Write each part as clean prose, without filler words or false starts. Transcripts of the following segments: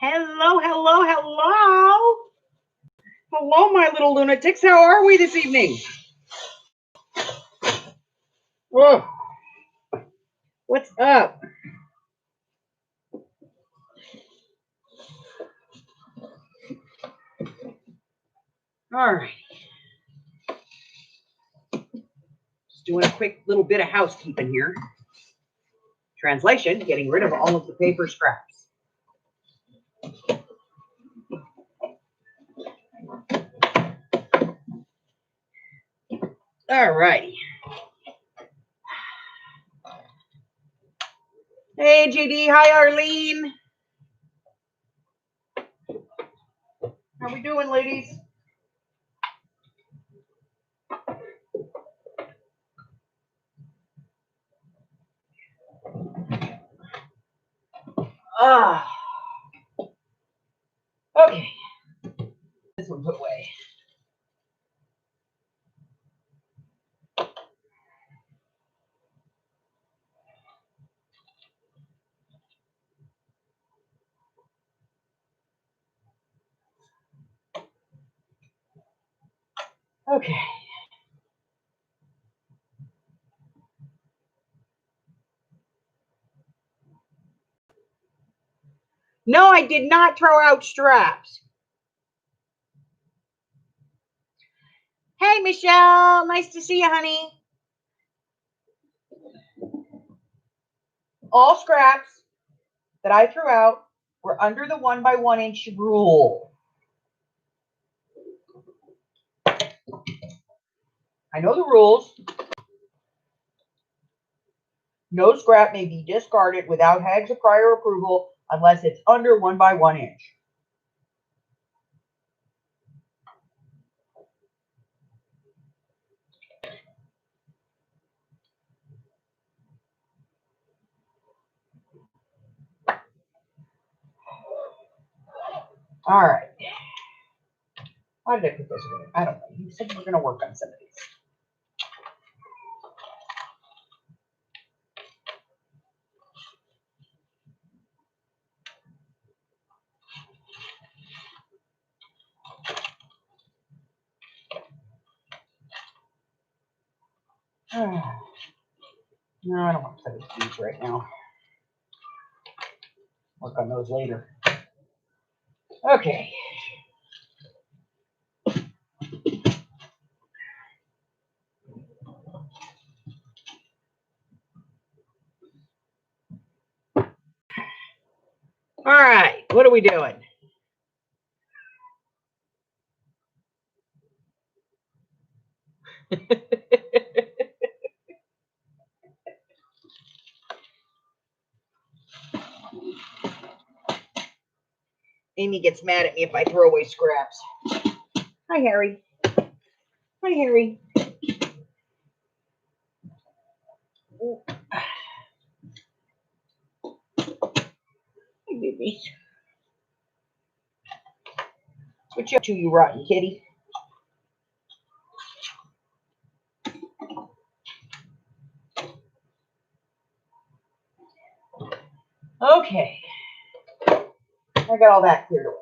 Hello, hello, hello. Hello, my little lunatics. How are we this evening? Oh, what's up? All right. Just doing a quick little bit of housekeeping here. Translation, getting rid of all of the paper scraps. All righty. Hey, JD. Hi, Arlene. How we doing, ladies? Okay. This one put away. Okay. No, I did not throw out straps. Hey, Michelle. Nice to see you, honey. All scraps that I threw out were under the 1 by 1 inch rule. I know the rules. No scrap may be discarded without HAG's prior approval unless it's under 1 by 1 inch. All right. Why did I put this away? I don't know. You said we're going to work on some of these. No, I don't want to play with these right now. Work on those later. Okay. All right. What are we doing? Amy gets mad at me if I throw away scraps. Hi, Harry. Hi, Harry. Hi, babies. What you up to, you rotten kitty? Okay. I got all that cleared away.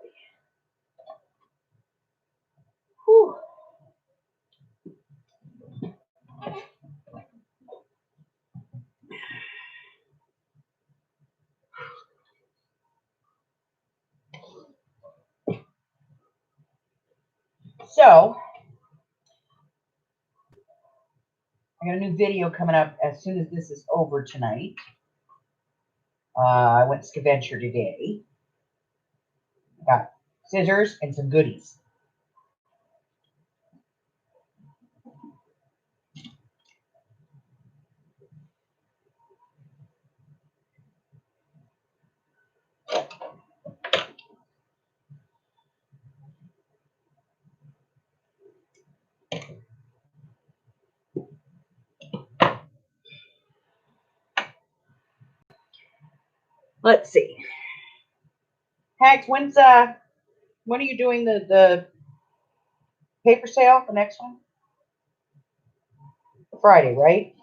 Whew. So, I got a new video coming up as soon as this is over tonight. I went scavenger today. I got scissors and some goodies. Let's see. Hags, when are you doing the paper sale? The next one? Friday, right?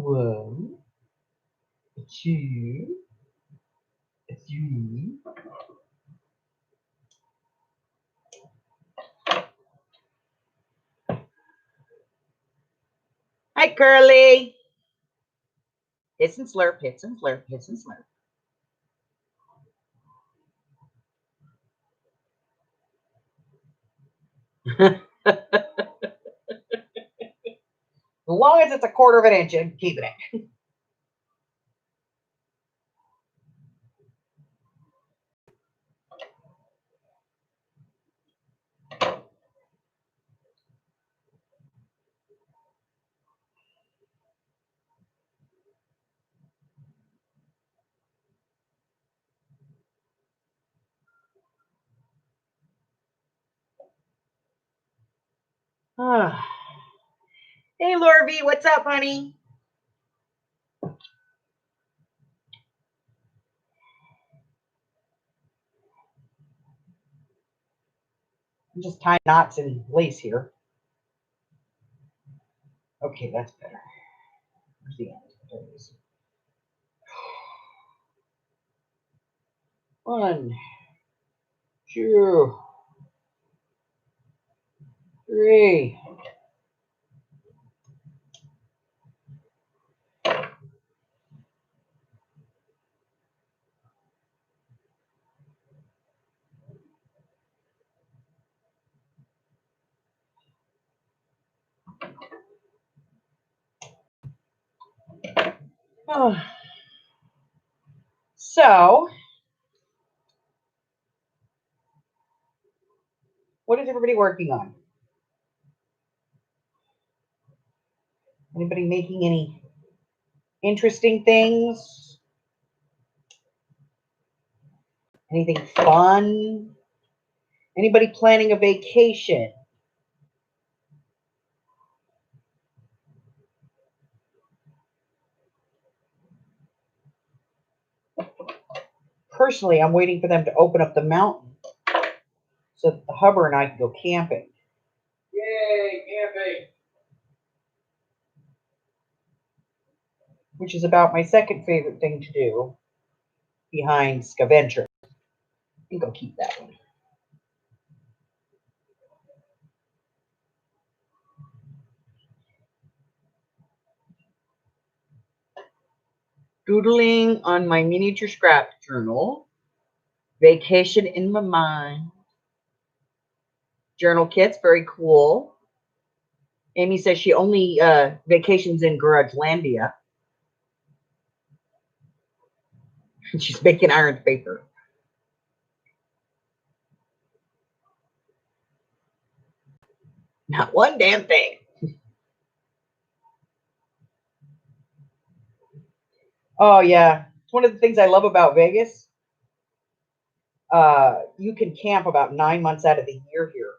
1, 2, 3. Hi, Curly. Hiss and slurp, hiss and slurp, hiss and slurp. As long as it's 1/4 of an inch, I'm keeping it. Hey, Laura B, what's up, honey? I'm just tying knots in lace here. Okay, that's better. Where's the end? There it is. 1, 2, 3. So, what is everybody working on? Anybody making any interesting things? Anything fun? Anybody planning a vacation? Personally, I'm waiting for them to open up the mountain so that the hubber and I can go camping. Yay, camping! Which is about my second favorite thing to do behind scavenger. I think I'll keep that one. Doodling on my miniature scrap journal. Vacation in my mind. Journal kits, very cool. Amy says she only vacations in Garagelandia. She's making iron paper. Not one damn thing. Oh, yeah. It's one of the things I love about Vegas. You can camp about 9 months out of the year here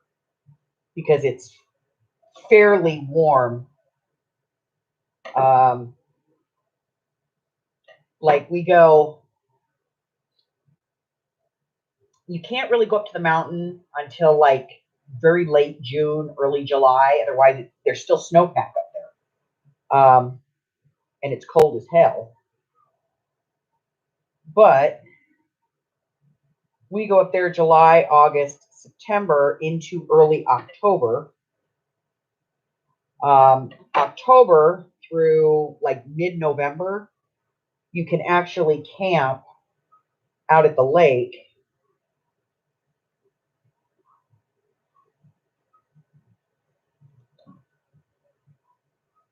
because it's fairly warm. Like we go, you can't really go up to the mountain until like very late June, early July. Otherwise, there's still snowpack up there. And it's cold as hell. But we go up there July, August, September into early October. October through like mid-November, you can actually camp out at the lake.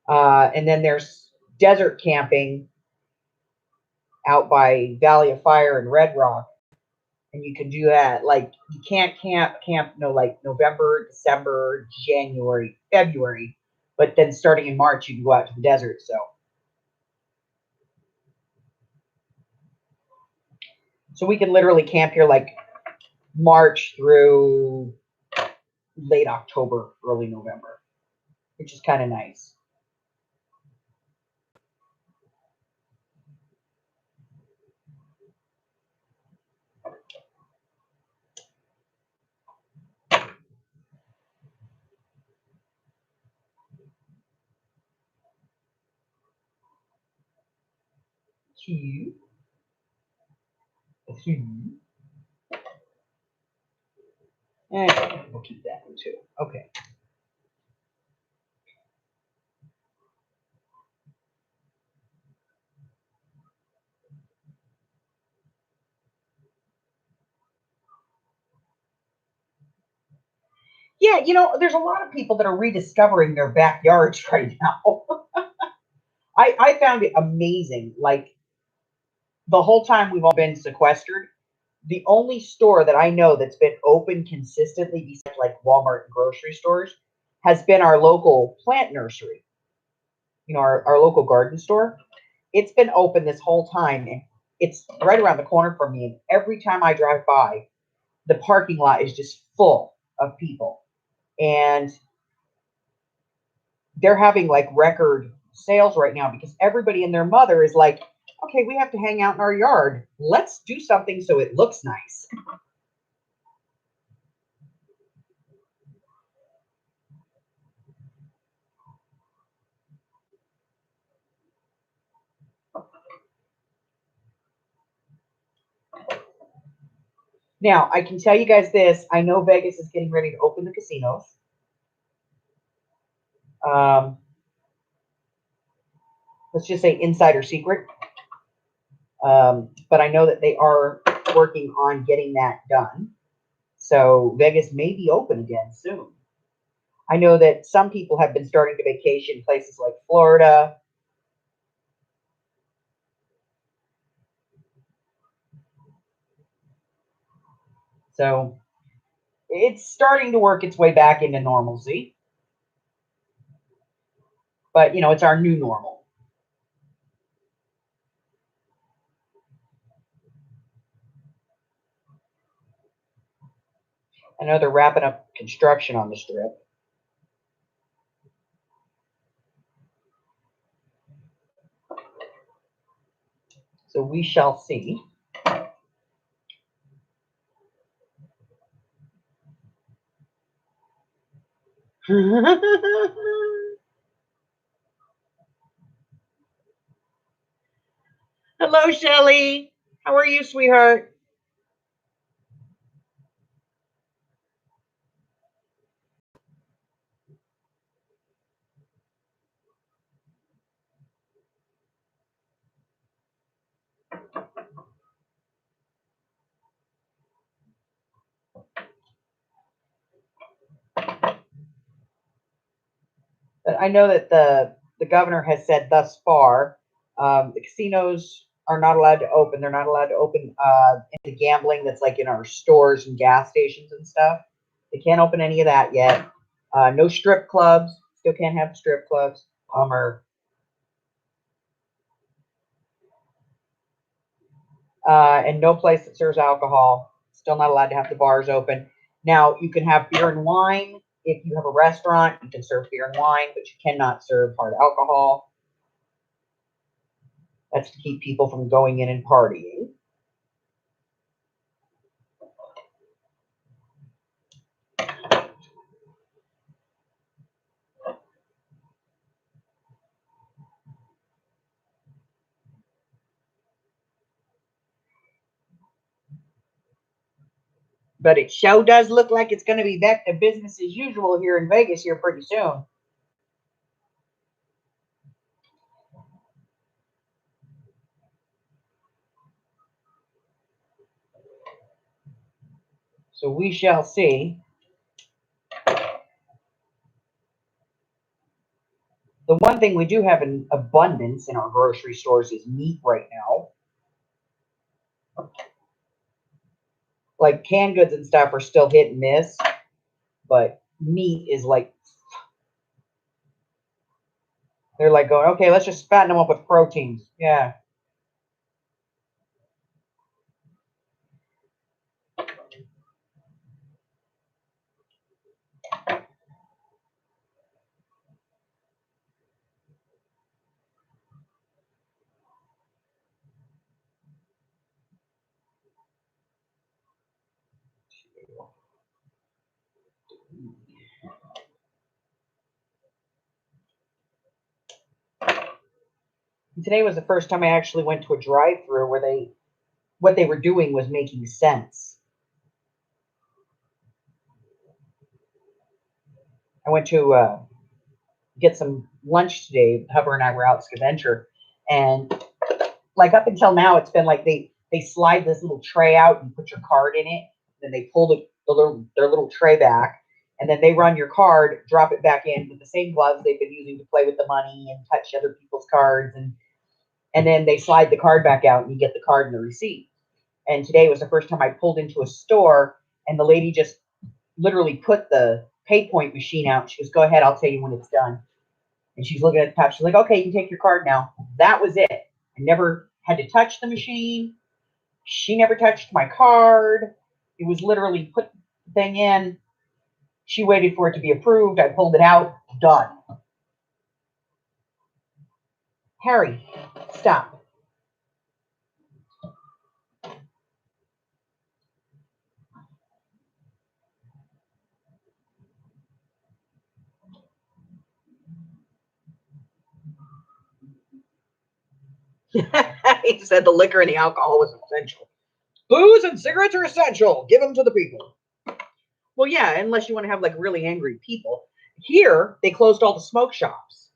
And then there's desert camping out by Valley of Fire and Red Rock. And you can do that. Like you can't camp like November, December, January, February. But then starting in March, you can go out to the desert. So we can literally camp here like March through late October, early November, which is kind of nice. two, a three, and we'll keep that one too. Okay. Yeah, you know, there's a lot of people that are rediscovering their backyards right now. I found it amazing. Like the whole time we've all been sequestered, the only store that I know that's been open consistently besides like Walmart and grocery stores has been our local plant nursery, you know, our local garden store. It's been open this whole time and it's right around the corner from me. And every time I drive by, the parking lot is just full of people. And they're having like record sales right now because everybody and their mother is like, okay, we have to hang out in our yard. Let's do something so it looks nice. Now, I can tell you guys this. I know Vegas is getting ready to open the casinos. Um, let's just say insider secret. But I know that they are working on getting that done. So Vegas may be open again soon. I know that some people have been starting to vacation places like Florida. So it's starting to work its way back into normalcy. But, you know, it's our new normal. I know they're wrapping up construction on the strip. So we shall see. Hello, Shelly. How are you, sweetheart? But I know that the governor has said thus far the casinos are not allowed to open. They're not allowed to open into gambling that's like in our stores and gas stations and stuff. They can't open any of that yet. No strip clubs. Still can't have strip clubs. Bummer. And no place that serves alcohol. Still not allowed to have the bars open. Now, you can have beer and wine. If you have a restaurant, you can serve beer and wine, but you cannot serve hard alcohol. That's to keep people from going in and partying. But it sure does look like it's going to be back to business as usual here in Vegas here pretty soon. So we shall see. The one thing we do have in abundance in our grocery stores is meat right now. Like canned goods and stuff are still hit and miss, but meat is like, they're like going, okay, let's just fatten them up with proteins. Yeah. Today was the first time I actually went to a drive-through where what they were doing was making sense. I went to get some lunch today. Huber and I were out scavenger, and like up until now, it's been like they slide this little tray out and put your card in it, then they pull their little tray back, and then they run your card, drop it back in with the same gloves they've been using to play with the money and touch other people's cards, and then they slide the card back out and you get the card and the receipt. And today was the first time I pulled into a store and the lady just literally put the pay point machine out. She goes, "Go ahead, I'll tell you when it's done." And she's looking at the top. She's like, "Okay, you can take your card now." That was it. I never had to touch the machine. She never touched my card. It was literally put the thing in. She waited for it to be approved. I pulled it out. Done. Harry, stop. He said the liquor and the alcohol was essential. Booze and cigarettes are essential. Give them to the people. Well, yeah, unless you want to have like really angry people. Here, they closed all the smoke shops.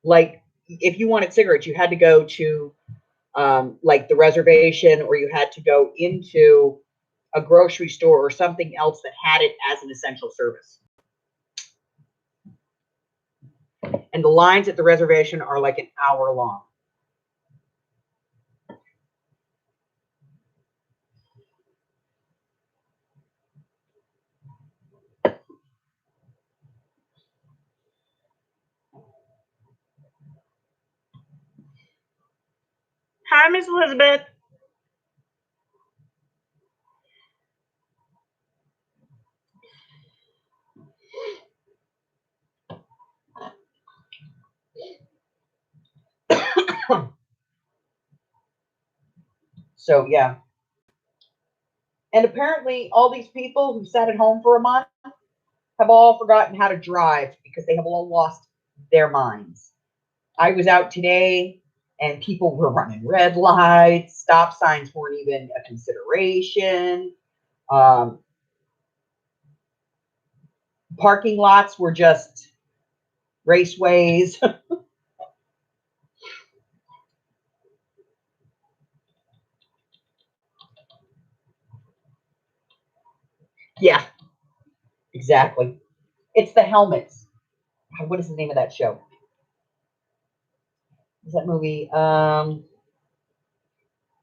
Like, if you wanted cigarettes, you had to go to like the reservation, or you had to go into a grocery store or something else that had it as an essential service. And the lines at the reservation are like an hour long. Hi, Miss Elizabeth. So, yeah. And apparently, all these people who sat at home for a month have all forgotten how to drive because they have all lost their minds. I was out today and people were running red lights, stop signs weren't even a consideration. Um, Parking lots were just raceways. Yeah, exactly. It's the helmets. What is the name of that show? Is that movie?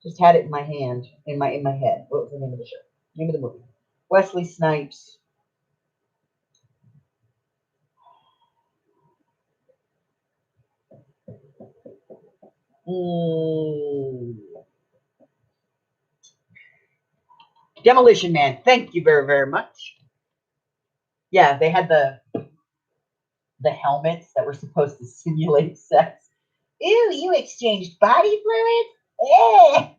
Just had it in my hand, in my head. What was the name of the show? Name of the movie? Wesley Snipes. Mm. Demolition Man. Thank you very, very much. Yeah, they had the helmets that were supposed to simulate sex. Ew, you exchanged body fluids? Eh.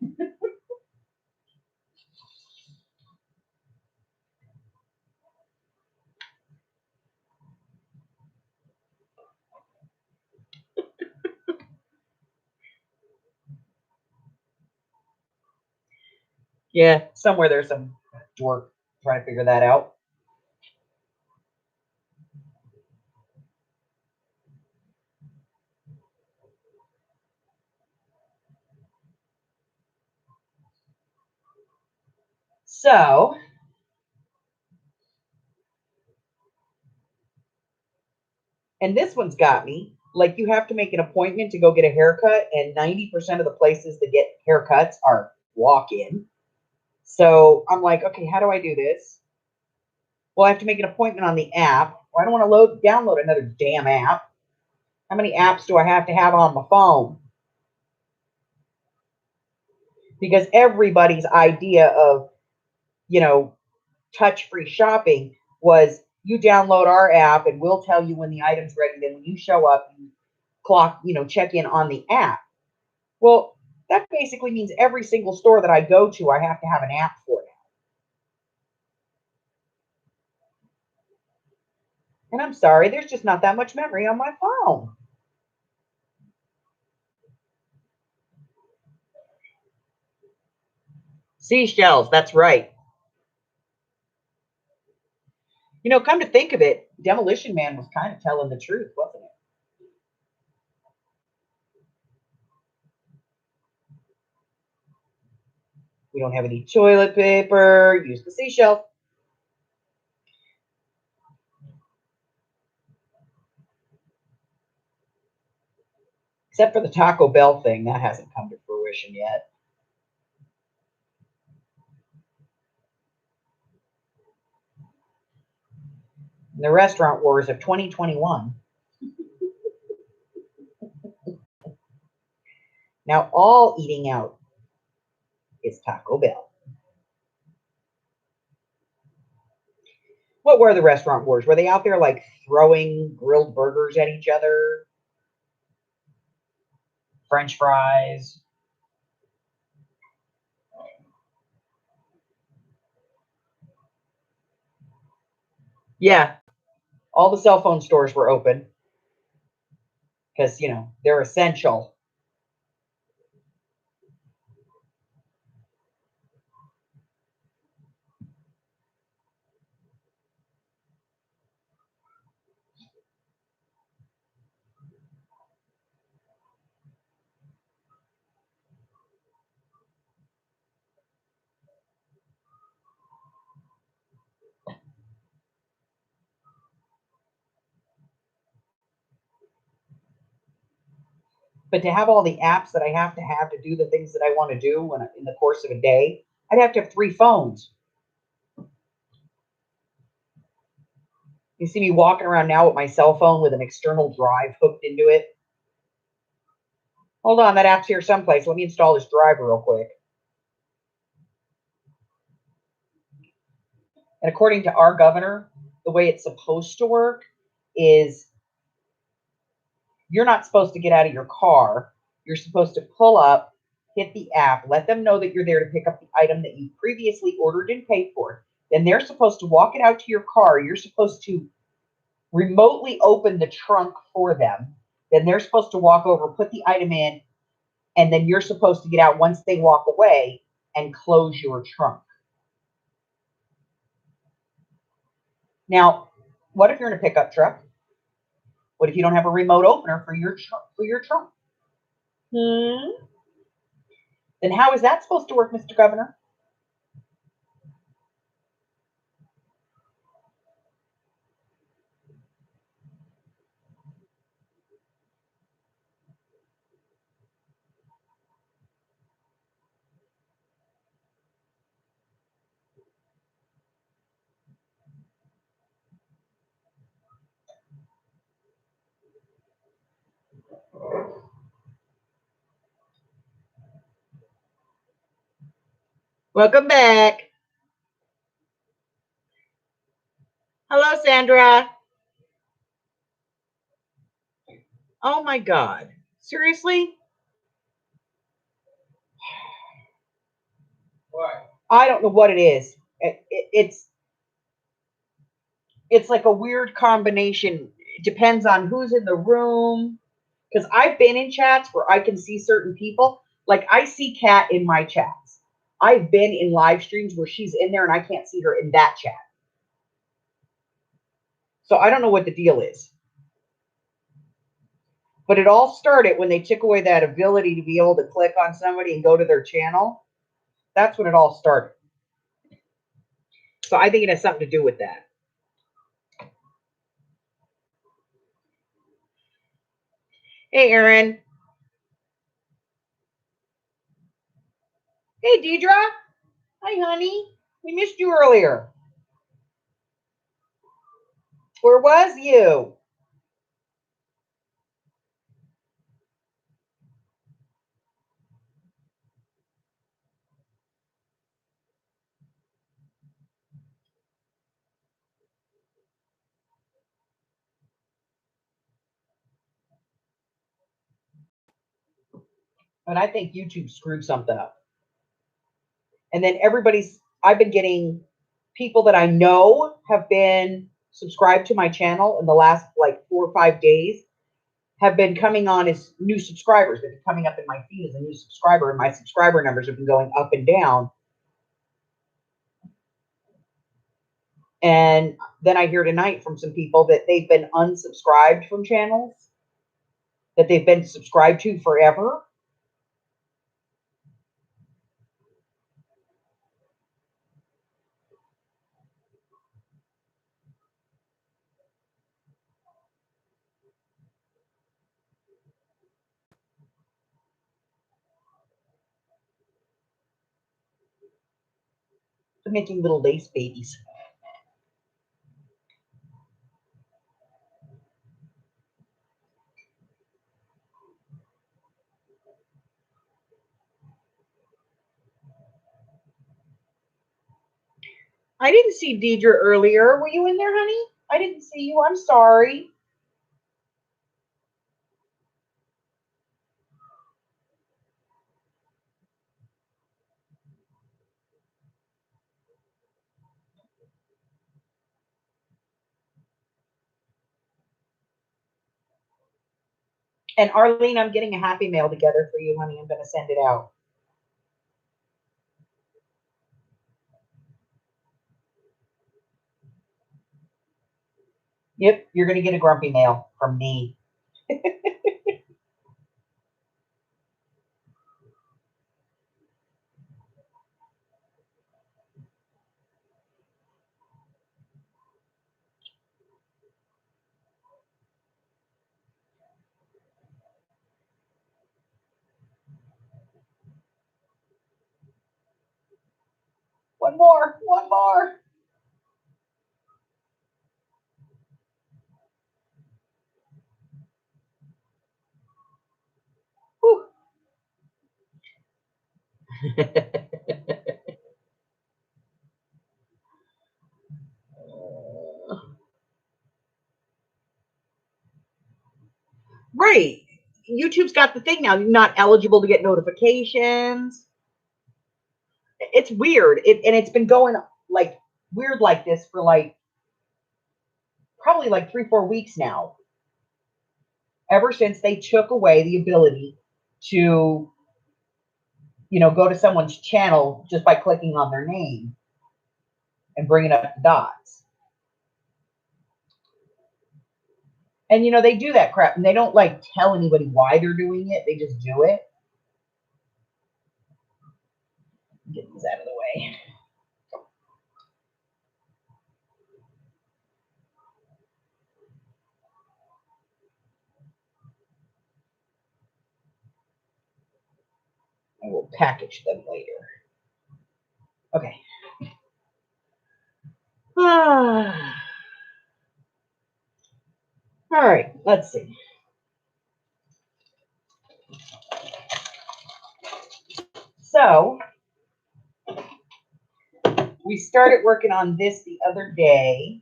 Yeah, somewhere there's some dork trying to figure that out. So, and this one's got me. Like, you have to make an appointment to go get a haircut, and 90% of the places that get haircuts are walk in. So I'm like, okay, how do I do this? Well, I have to make an appointment on the app. Well, I don't want to download another damn app. How many apps do I have to have on my phone? Because everybody's idea of, you know, touch-free shopping was you download our app and we'll tell you when the item's ready. Then when you show up, you check in on the app. Well, that basically means every single store that I go to, I have to have an app for it. And I'm sorry, there's just not that much memory on my phone. Seashells, that's right. You know, come to think of it, Demolition Man was kind of telling the truth, wasn't it? We don't have any toilet paper. Use the seashell. Except for the Taco Bell thing, that hasn't come to fruition yet. And the restaurant wars of 2021. Now all eating out is Taco Bell. What were the restaurant wars? Were they out there like throwing grilled burgers at each other? French fries? Yeah, all the cell phone stores were open because, you know, they're essential. But to have all the apps that I have to do the things that I want to do when in the course of a day, I'd have to have 3 phones. You see me walking around now with my cell phone with an external drive hooked into it. Hold on, that app's here someplace. Let me install this driver real quick. And according to our governor, the way it's supposed to work is you're not supposed to get out of your car. You're supposed to pull up, hit the app, let them know that you're there to pick up the item that you previously ordered and paid for. Then they're supposed to walk it out to your car. You're supposed to remotely open the trunk for them. Then they're supposed to walk over, put the item in, and then you're supposed to get out once they walk away and close your trunk. Now, what if you're in a pickup truck? What if you don't have a remote opener for your trunk? Then how is that supposed to work, Mr. Governor? Welcome back. Hello, Sandra. Oh my God. Seriously? What? I don't know what it is. It's like a weird combination. It depends on who's in the room. Because I've been in chats where I can see certain people. Like I see Kat in my chats. I've been in live streams where she's in there and I can't see her in that chat. So I don't know what the deal is. But it all started when they took away that ability to be able to click on somebody and go to their channel. That's when it all started. So I think it has something to do with that. Hey, Aaron. Hey, Deidre. Hi, honey. We missed you earlier. Where was you? And I think YouTube screwed something up. And then I've been getting people that I know have been subscribed to my channel in the last like 4 or 5 days have been coming on as new subscribers. They've been coming up in my feed as a new subscriber, and my subscriber numbers have been going up and down. And then I hear tonight from some people that they've been unsubscribed from channels that they've been subscribed to forever. They're making little lace babies. I didn't see Deidre earlier. Were you in there, honey? I didn't see you. I'm sorry. And Arlene, I'm getting a happy mail together for you, honey. I'm going to send it out. Yep, you're going to get a grumpy mail from me. One more, one more. Right. YouTube's got the thing now. You're not eligible to get notifications. It's weird. And it's been going like weird like this for like probably like 3-4 weeks now. Ever since they took away the ability to, go to someone's channel just by clicking on their name and bringing up the dots. And they do that crap and they don't like tell anybody why they're doing it. They just do it. Get these out of the way. I will package them later. Okay. All right, let's see. So we started working on this the other day.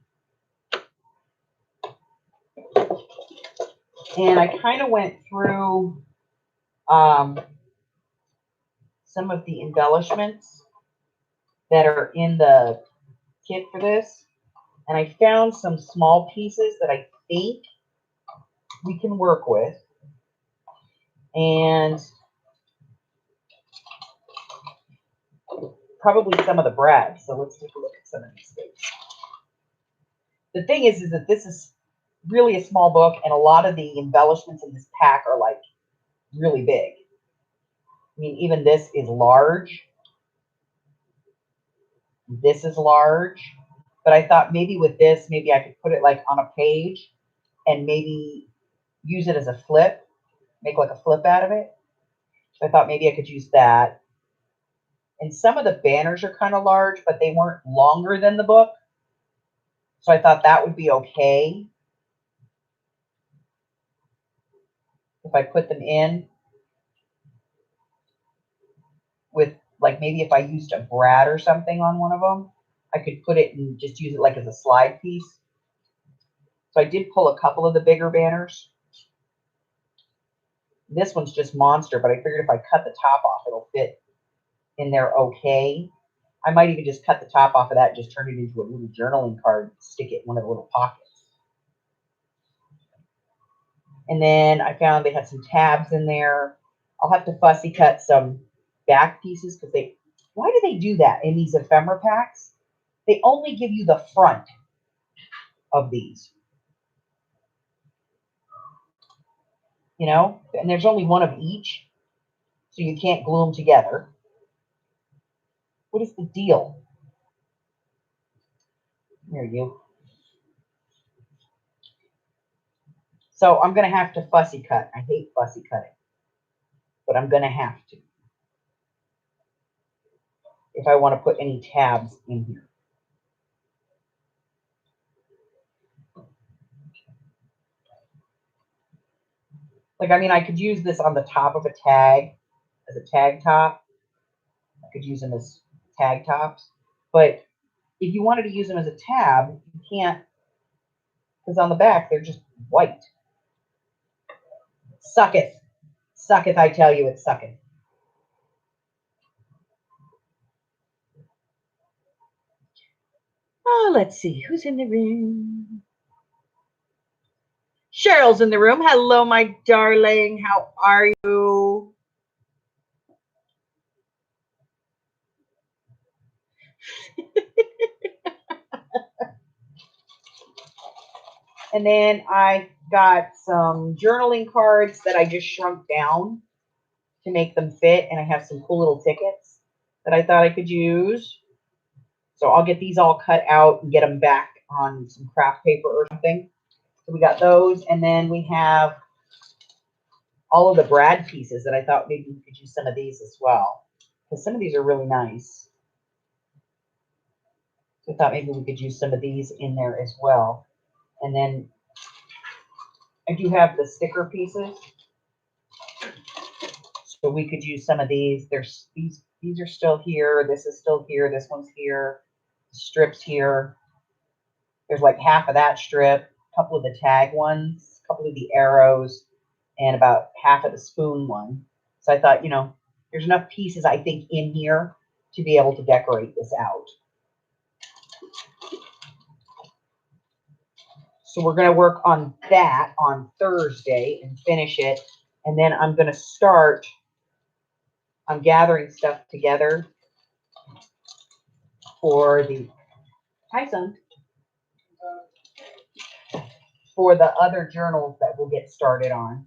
And I kind of went through some of the embellishments that are in the kit for this. And I found some small pieces that I think we can work with. And probably some of the brads. So let's take a look at some of these things. The thing is that this is really a small book, and a lot of the embellishments in this pack are like really big. I mean, even this is large. This is large. But I thought maybe with this, maybe I could put it like on a page and maybe use it as a flip, make like a flip out of it. So I thought maybe I could use that. And some of the banners are kind of large, but they weren't longer than the book. So I thought that would be okay if I put them in with, like, maybe if I used a brad or something on one of them, I could put it and just use it like as a slide piece. So I did pull a couple of the bigger banners. This one's just monster, but I figured if I cut the top off, it'll fit in there okay. I might even just cut the top off of that and just turn it into a little journaling card, stick it in one of the little pockets. And then I found they had some tabs in there. I'll have to fussy cut some back pieces because why do they do that in these ephemera packs? They only give you the front of these. You know, and there's only one of each, so you can't glue them together. What is the deal? Here you. So I'm going to have to fussy cut. I hate fussy cutting, but I'm going to have to if I want to put any tabs in here. Like, I mean, I could use this on the top of a tag as a tag top. I could use them as tag tops. But if you wanted to use them as a tab, you can't, because on the back, they're just white. Sucketh. Sucketh, I tell you, it sucketh. Oh, let's see. Who's in the room? Cheryl's in the room. Hello, my darling. How are you? And then I got some journaling cards that I just shrunk down to make them fit. And I have some cool little tickets that I thought I could use. So I'll get these all cut out and get them back on some craft paper or something. So we got those. And then we have all of the Brad pieces that I thought maybe we could use some of these as well. Because some of these are really nice. So I thought maybe we could use some of these in there as well. And then I do have the sticker pieces. So we could use some of these. There's these are still here. This is still here. This one's here. Strips here. There's like half of that strip, a couple of the tag ones, a couple of the arrows, and about half of the spoon one. So I thought, you know, there's enough pieces, I think, in here to be able to decorate this out. So we're going to work on that on Thursday and finish it. And then I'm going to start on gathering stuff together for the, hi son, for the other journals that we'll get started on.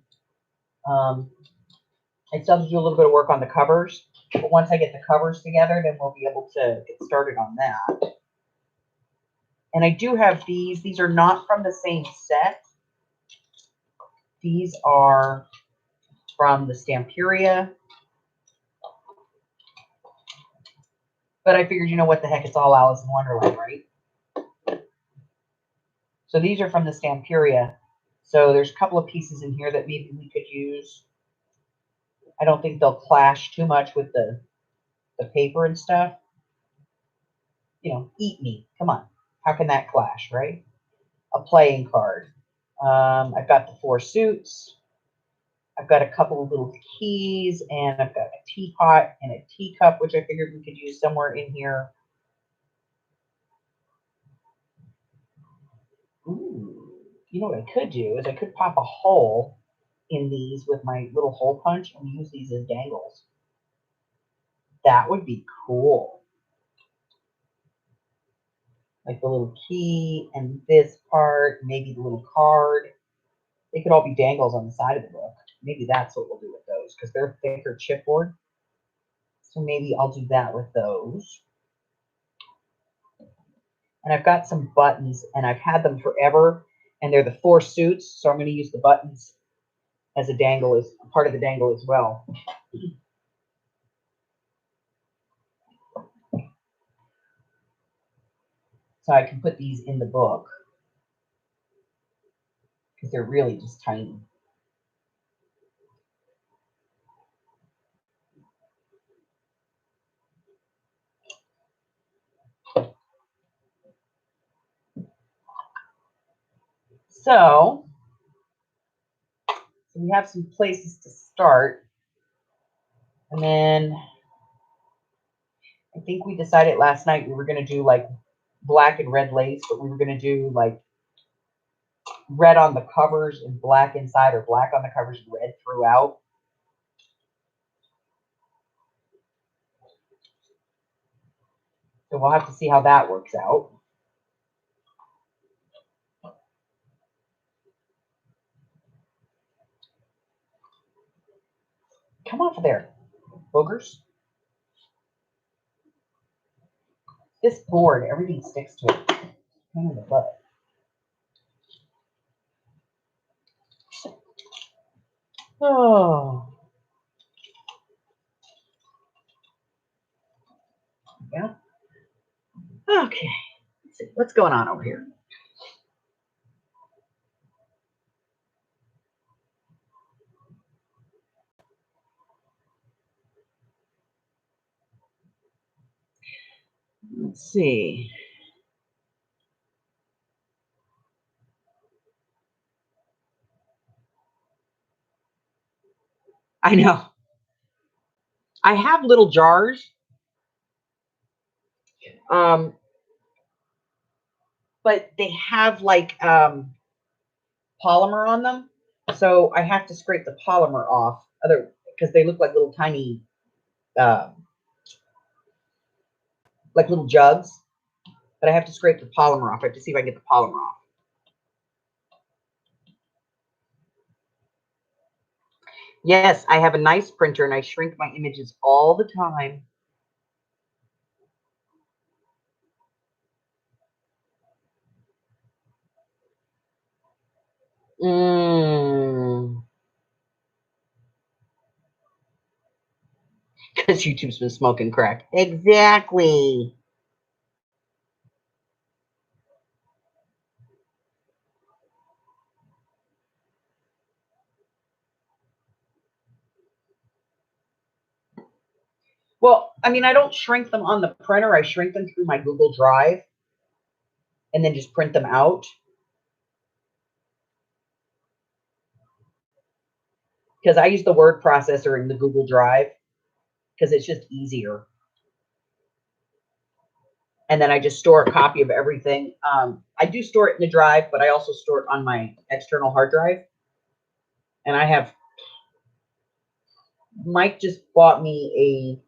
I still have to do a little bit of work on the covers. But once I get the covers together, then we'll be able to get started on that. And I do have these. These are not from the same set. These are from the Stamperia. But I figured, you know what the heck, it's all Alice in Wonderland, right? So these are from the Stamperia. So there's a couple of pieces in here that maybe we could use. I don't think they'll clash too much with the paper and stuff. You know, eat me. Come on. How can that clash, right? A playing card. I've got the 4 suits. I've got a couple of little keys, and I've got a teapot and a teacup, which I figured we could use somewhere in here. Ooh, you know what I could do is I could pop a hole in these with my little hole punch and use these as dangles. That would be cool. Like the little key and this part, maybe the little card. They could all be dangles on the side of the book. Maybe that's what we'll do with those because they're thicker chipboard. So maybe I'll do that with those. And I've got some buttons, and I've had them forever, and they're the 4 suits, so I'm going to use the buttons as a dangle, as part of the dangle as well. So I can put these in the book because they're really just tiny. So we have some places to start. And then I think we decided last night we were going to do like black and red lace, but we were going to do like red on the covers and black inside, or black on the covers and red throughout. So we'll have to see how that works out. Come off of there, boogers. This board, everything sticks to it. Pain in the butt. Oh. Yeah. Okay. Let's see. What's going on over here? Let's see. I know. I have little jars. But they have like polymer on them. So I have to scrape the polymer off because they look like little tiny like little jugs. But I have to scrape the polymer off. I have to see if I can get the polymer off. Yes, I have a nice printer and I shrink my images all the time. Because YouTube's been smoking crack. Exactly. Well, I mean, I don't shrink them on the printer. I shrink them through my Google Drive and then just print them out. Because I use the word processor in the Google Drive because it's just easier. And then I just store a copy of everything. I do store it in the drive, but I also store it on my external hard drive. And I have, Mike just bought me a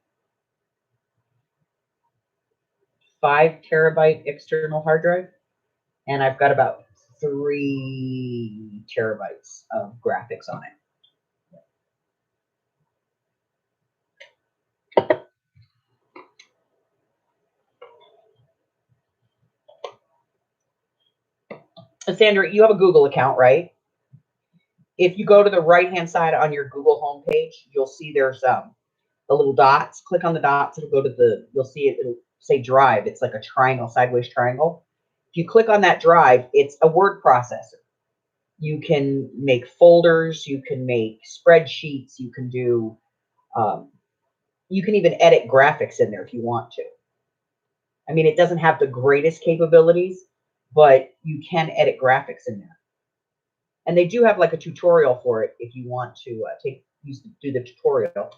5 terabyte external hard drive, and I've got about 3 terabytes of graphics on it. Sandra, you have a Google account, right? If you go to the right-hand side on your Google homepage, you'll see there's the little dots. Click on the dots. It'll go to you'll see it. It'll say drive. It's like a triangle, sideways triangle. If you click on that drive, it's a word processor. You can make folders. You can make spreadsheets. You can do, you can even edit graphics in there if you want to. I mean, it doesn't have the greatest capabilities, but you can edit graphics in there. And they do have like a tutorial for it if you want to do the tutorial.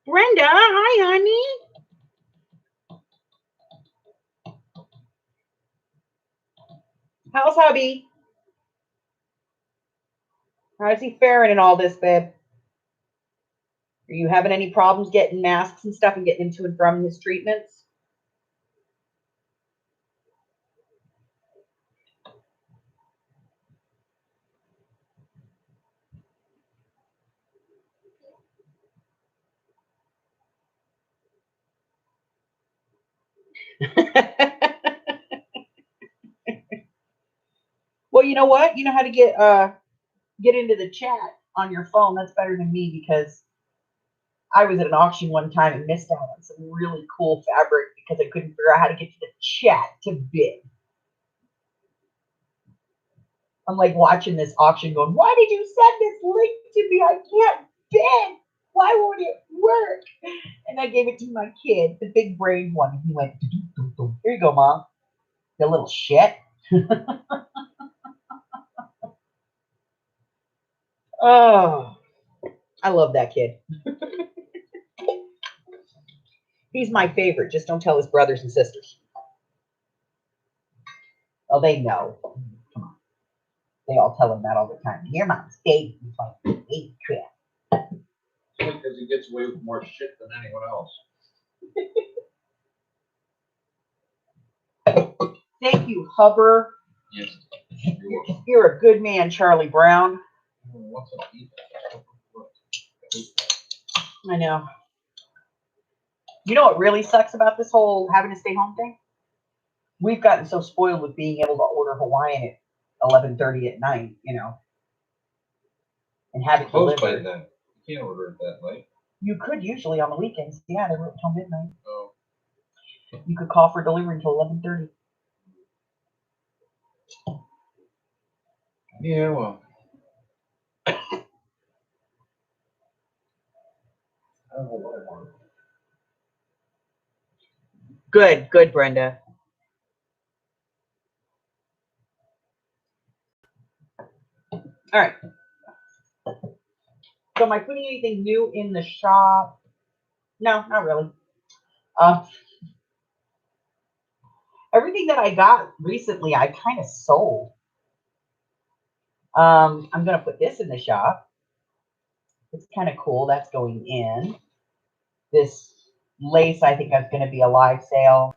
Brenda, hi, honey. How's hubby? How's he faring in all this, babe? Are you having any problems getting masks and stuff and getting him to and from his treatments? Well, you know what? You know how to get into the chat on your phone. That's better than me because I was at an auction one time and missed out on some really cool fabric because I couldn't figure out how to get to the chat to bid. I'm like watching this auction going, why did you send this link to me? I can't bid. Why won't it work? And I gave it to my kid, the big brain one. And he went, here you go, Mom. The little shit. Oh, I love that kid. He's my favorite. Just don't tell his brothers and sisters. Oh, they know. Come on. They all tell him that all the time. Your mom's baby. He's like, baby crap. Because he gets away with more shit than anyone else. Thank you, Hubber. Yes. You're a good man, Charlie Brown. What's up, Ethan? I know. You know what really sucks about this whole having to stay home thing? We've gotten so spoiled with being able to order Hawaiian at 11:30 at night, you know, and have it Closed by delivered. then. You can't order it that late. You could usually on the weekends. Yeah, they're open until midnight. Oh. You could call for delivery until 11:30. Yeah, well. I don't know what I want. Good, Brenda. All right. So am I putting anything new in the shop? No, not really. Everything that I got recently, I kind of sold. I'm going to put this in the shop. It's kind of cool. That's going in. This lace, I think, is going to be a live sale.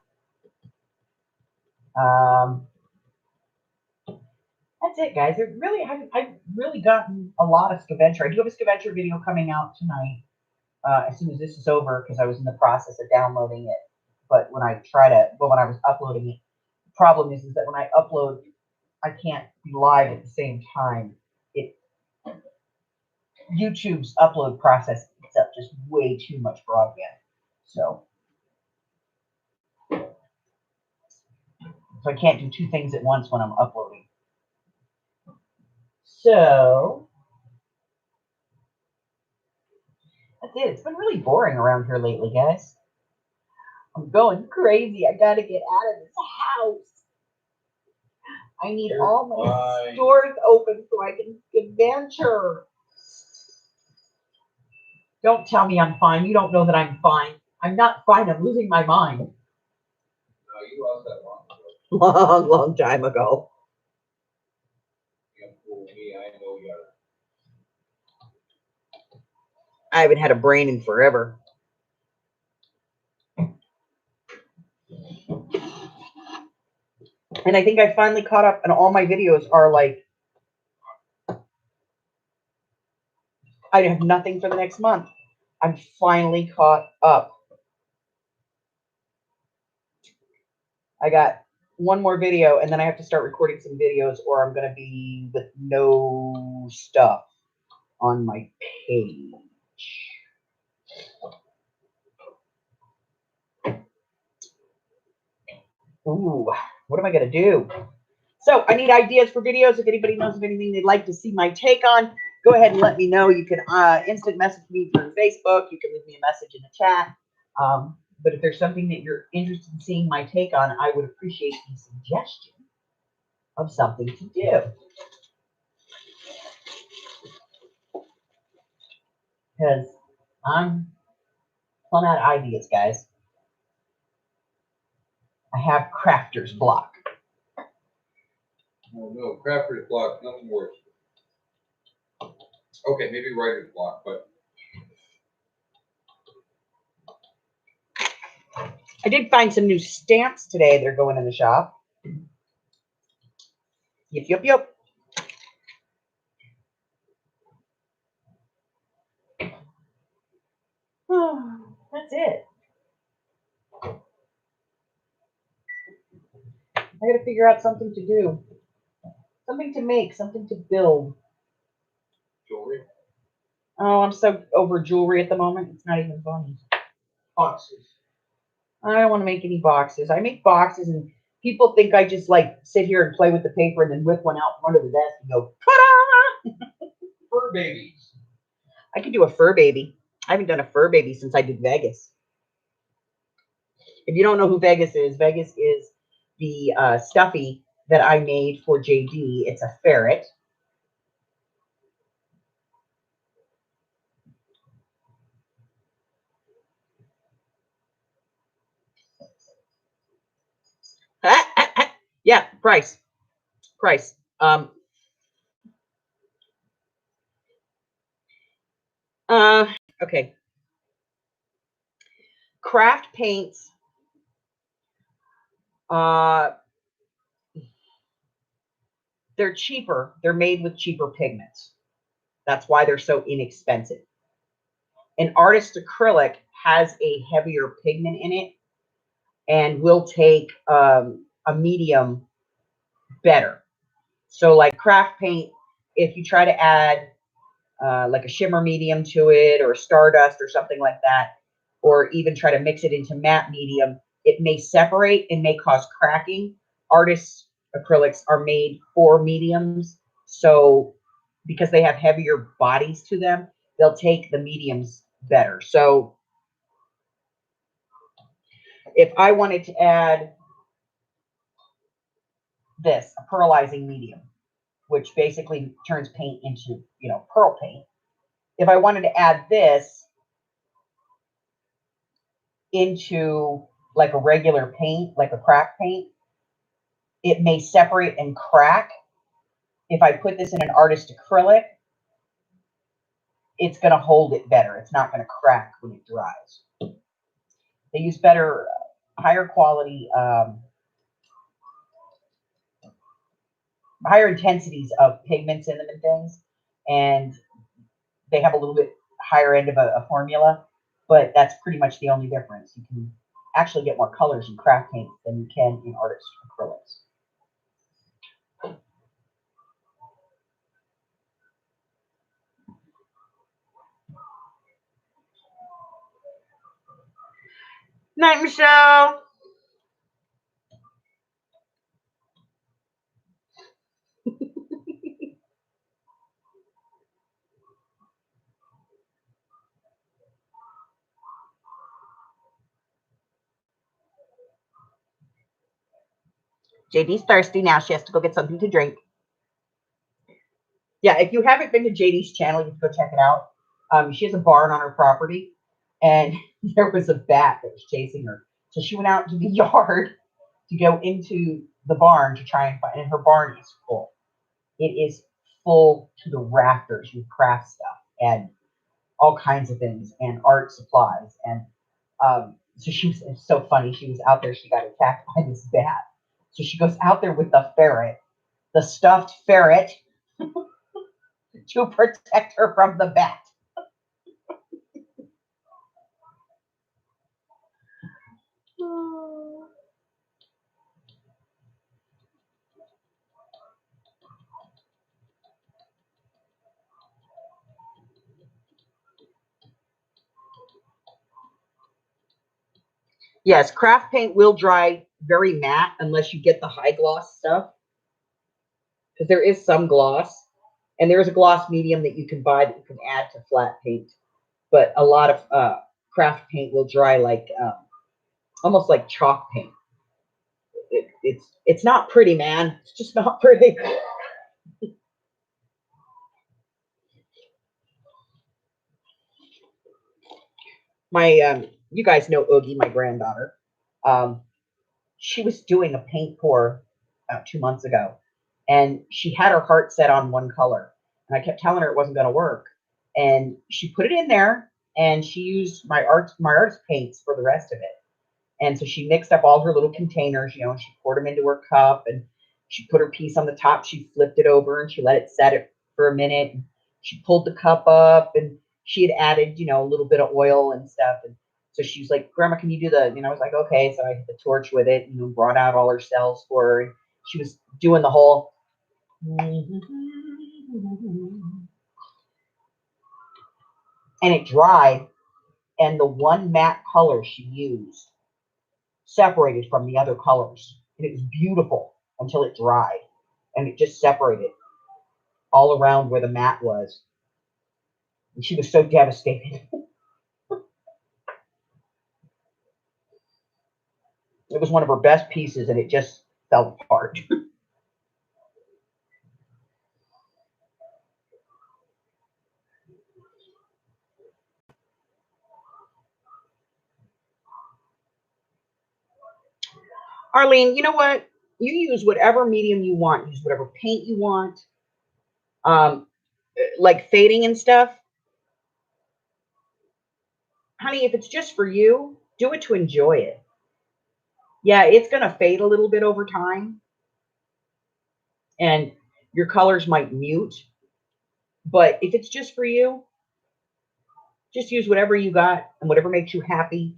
That's it, guys. I've really gotten a lot of scaventure. I do have a scaventure video coming out tonight as soon as this is over because I was in the process of downloading it. But when I was uploading it, the problem is that when I upload, I can't be live at the same time. YouTube's upload process takes up just way too much broadband. So I can't do two things at once when I'm uploading. So that's it. It's been really boring around here lately, guys. I'm going crazy. I gotta get out of this house. I need all my stores open so I can adventure. Don't tell me I'm fine. You don't know that I'm fine. I'm not fine. I'm losing my mind. No, you lost that long ago. Long time ago. You can't fool me. I know you are. I haven't had a brain in forever. And I think I finally caught up, and all my videos are like, I have nothing for the next month. I'm finally caught up. I got one more video, and then I have to start recording some videos, or I'm going to be with no stuff on my page. Ooh, what am I going to do? So I need ideas for videos. If anybody knows of anything they'd like to see my take on, go ahead and let me know. You can instant message me through Facebook. You can leave me a message in the chat. But if there's something that you're interested in seeing my take on, I would appreciate a suggestion of something to do. Because I'm plumb out of ideas, guys. I have crafter's block. Oh, no, crafter's block, nothing worse. Okay, maybe writer's block, but I did find some new stamps today that are going in the shop. Yep. That's it. I got to figure out something to do. Something to make, something to build. jewelry. Oh, I'm so over jewelry at the moment. It's not even funny. Boxes. I don't want to make any boxes. I make boxes and people think I just like sit here and play with the paper and then whip one out in front of the desk and go, ta-da! Fur babies. I could do a fur baby. I haven't done a fur baby since I did Vegas. If you don't know who Vegas is the stuffy that I made for JD. It's a ferret. Yeah, price. Okay. Craft paints, they're cheaper. They're made with cheaper pigments. That's why they're so inexpensive. An artist acrylic has a heavier pigment in it and will take a medium better. So like craft paint, if you try to add like a shimmer medium to it or stardust or something like that, or even try to mix it into matte medium, it may separate and may cause cracking. Artists acrylics are made for mediums, so because they have heavier bodies to them, they'll take the mediums better. So if I wanted to add this, a pearlizing medium, which basically turns paint into, pearl paint. If I wanted to add this into like a regular paint, like a craft paint, it may separate and crack. If I put this in an artist acrylic, it's going to hold it better. It's not going to crack when it dries. They use better, higher quality, higher intensities of pigments in them and things, and they have a little bit higher end of a formula, but that's pretty much the only difference. You can actually get more colors in craft paint than you can in artist acrylics. Night, Michelle. JD's thirsty now. She has to go get something to drink. Yeah, if you haven't been to JD's channel, you can go check it out. She has a barn on her property, and there was a bat that was chasing her. So she went out into the yard to go into the barn to try and find, and her barn is full. It is full to the rafters with craft stuff and all kinds of things and art supplies. And so it's so funny. She was out there. She got attacked by this bat. So she goes out there with the ferret, the stuffed ferret, to protect her from the bat. Yes, craft paint will dry very matte unless you get the high gloss stuff. Because there is some gloss, and there is a gloss medium that you can buy that you can add to flat paint. But a lot of craft paint will dry like almost like chalk paint. It's not pretty, man. It's just not pretty. My you guys know Oogie, my granddaughter. She was doing a paint pour about 2 months ago, and she had her heart set on one color, and I kept telling her it wasn't going to work, and she put it in there, and she used my artist paints for the rest of it. And so she mixed up all her little containers, and she poured them into her cup, and she put her piece on the top. She flipped it over and she let it set it for a minute. And she pulled the cup up, and she had added, a little bit of oil and stuff. And so she was like, "Grandma, can you do the?" I was like, "Okay." So I hit the torch with it, brought out all her cells for her. And she was doing the whole. And it dried, and the one matte color she used separated from the other colors. And it was beautiful until it dried. And it just separated all around where the mat was. And she was so devastated. It was one of her best pieces, and it just fell apart. Arlene, you know what? You use whatever medium you want. Use whatever paint you want. Like fading and stuff. honey, if it's just for you, do it to enjoy it. Yeah, it's going to fade a little bit over time and your colors might mute. But if it's just for you, just use whatever you got and whatever makes you happy.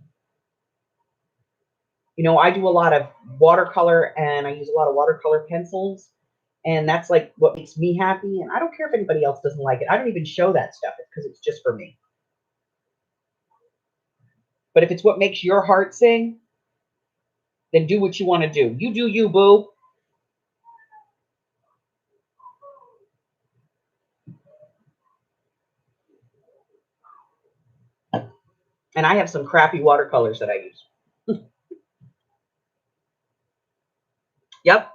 You know, I do a lot of watercolor and I use a lot of watercolor pencils. And that's like what makes me happy. And I don't care if anybody else doesn't like it. I don't even show that stuff because it's just for me. But if it's what makes your heart sing, then do what you want to do. You do you, boo. And I have some crappy watercolors that I use. Yep.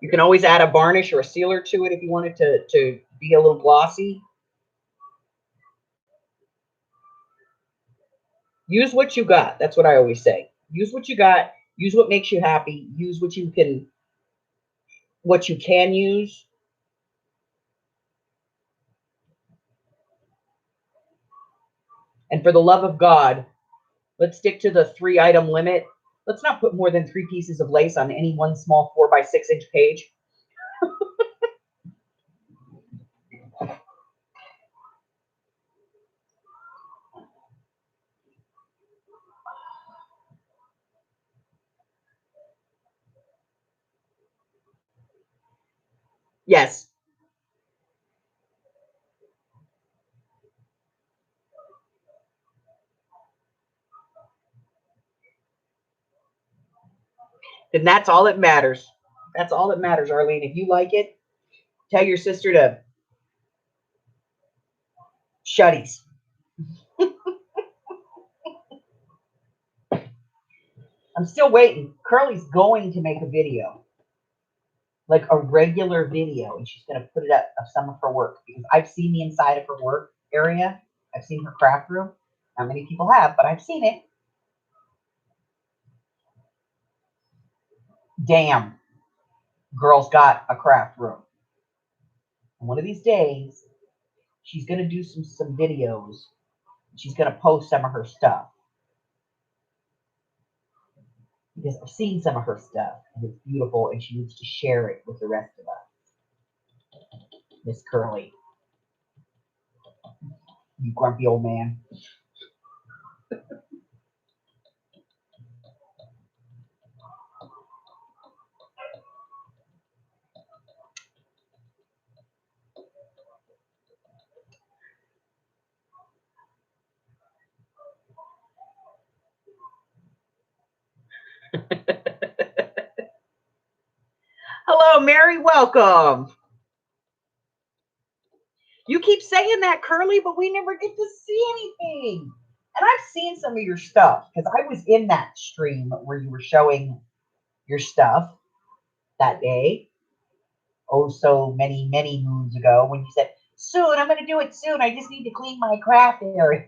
You can always add a varnish or a sealer to it if you want it to be a little glossy. Use what you got. That's what I always say. Use what you got. Use what makes you happy. Use what you can use. And for the love of God, let's stick to the 3-item limit. Let's not put more than 3 pieces of lace on any one small 4x6-inch page. Yes. Then that's all that matters. That's all that matters, Arlene. If you like it, tell your sister to shutties. I'm still waiting. Curly's going to make a video, like a regular video, and she's going to put it up of some of her work because I've seen the inside of her work area. I've seen her craft room. Not many people have, but I've seen it. Damn, girl's got a craft room. And one of these days, she's going to do some videos. She's going to post some of her stuff. Because I've seen some of her stuff, and it's beautiful, and she needs to share it with the rest of us. Miss Curly. You grumpy old man. Hello, Mary. Welcome. You keep saying that, Curly, but we never get to see anything. And I've seen some of your stuff because I was in that stream where you were showing your stuff that day. Oh, so many, many moons ago when you said, soon, I'm going to do it soon. I just need to clean my craft area.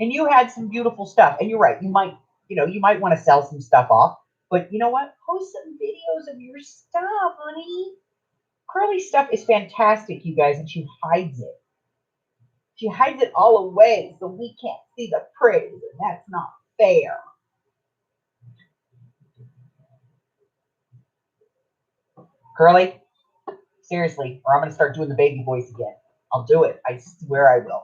And you had some beautiful stuff. And you're right. You might want to sell some stuff off. But you know what? Post some videos of your stuff, honey. Curly's stuff is fantastic, you guys, and she hides it. She hides it all away so we can't see the praise, and that's not fair. Curly, seriously, or I'm going to start doing the baby voice again. I'll do it. I swear I will.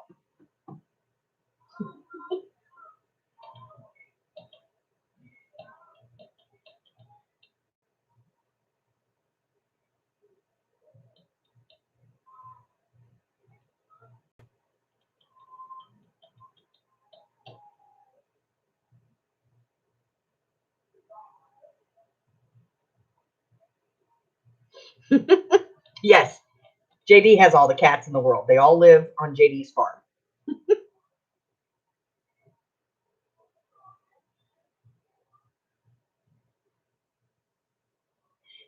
Yes, JD has all the cats in the world. They all live on JD's farm.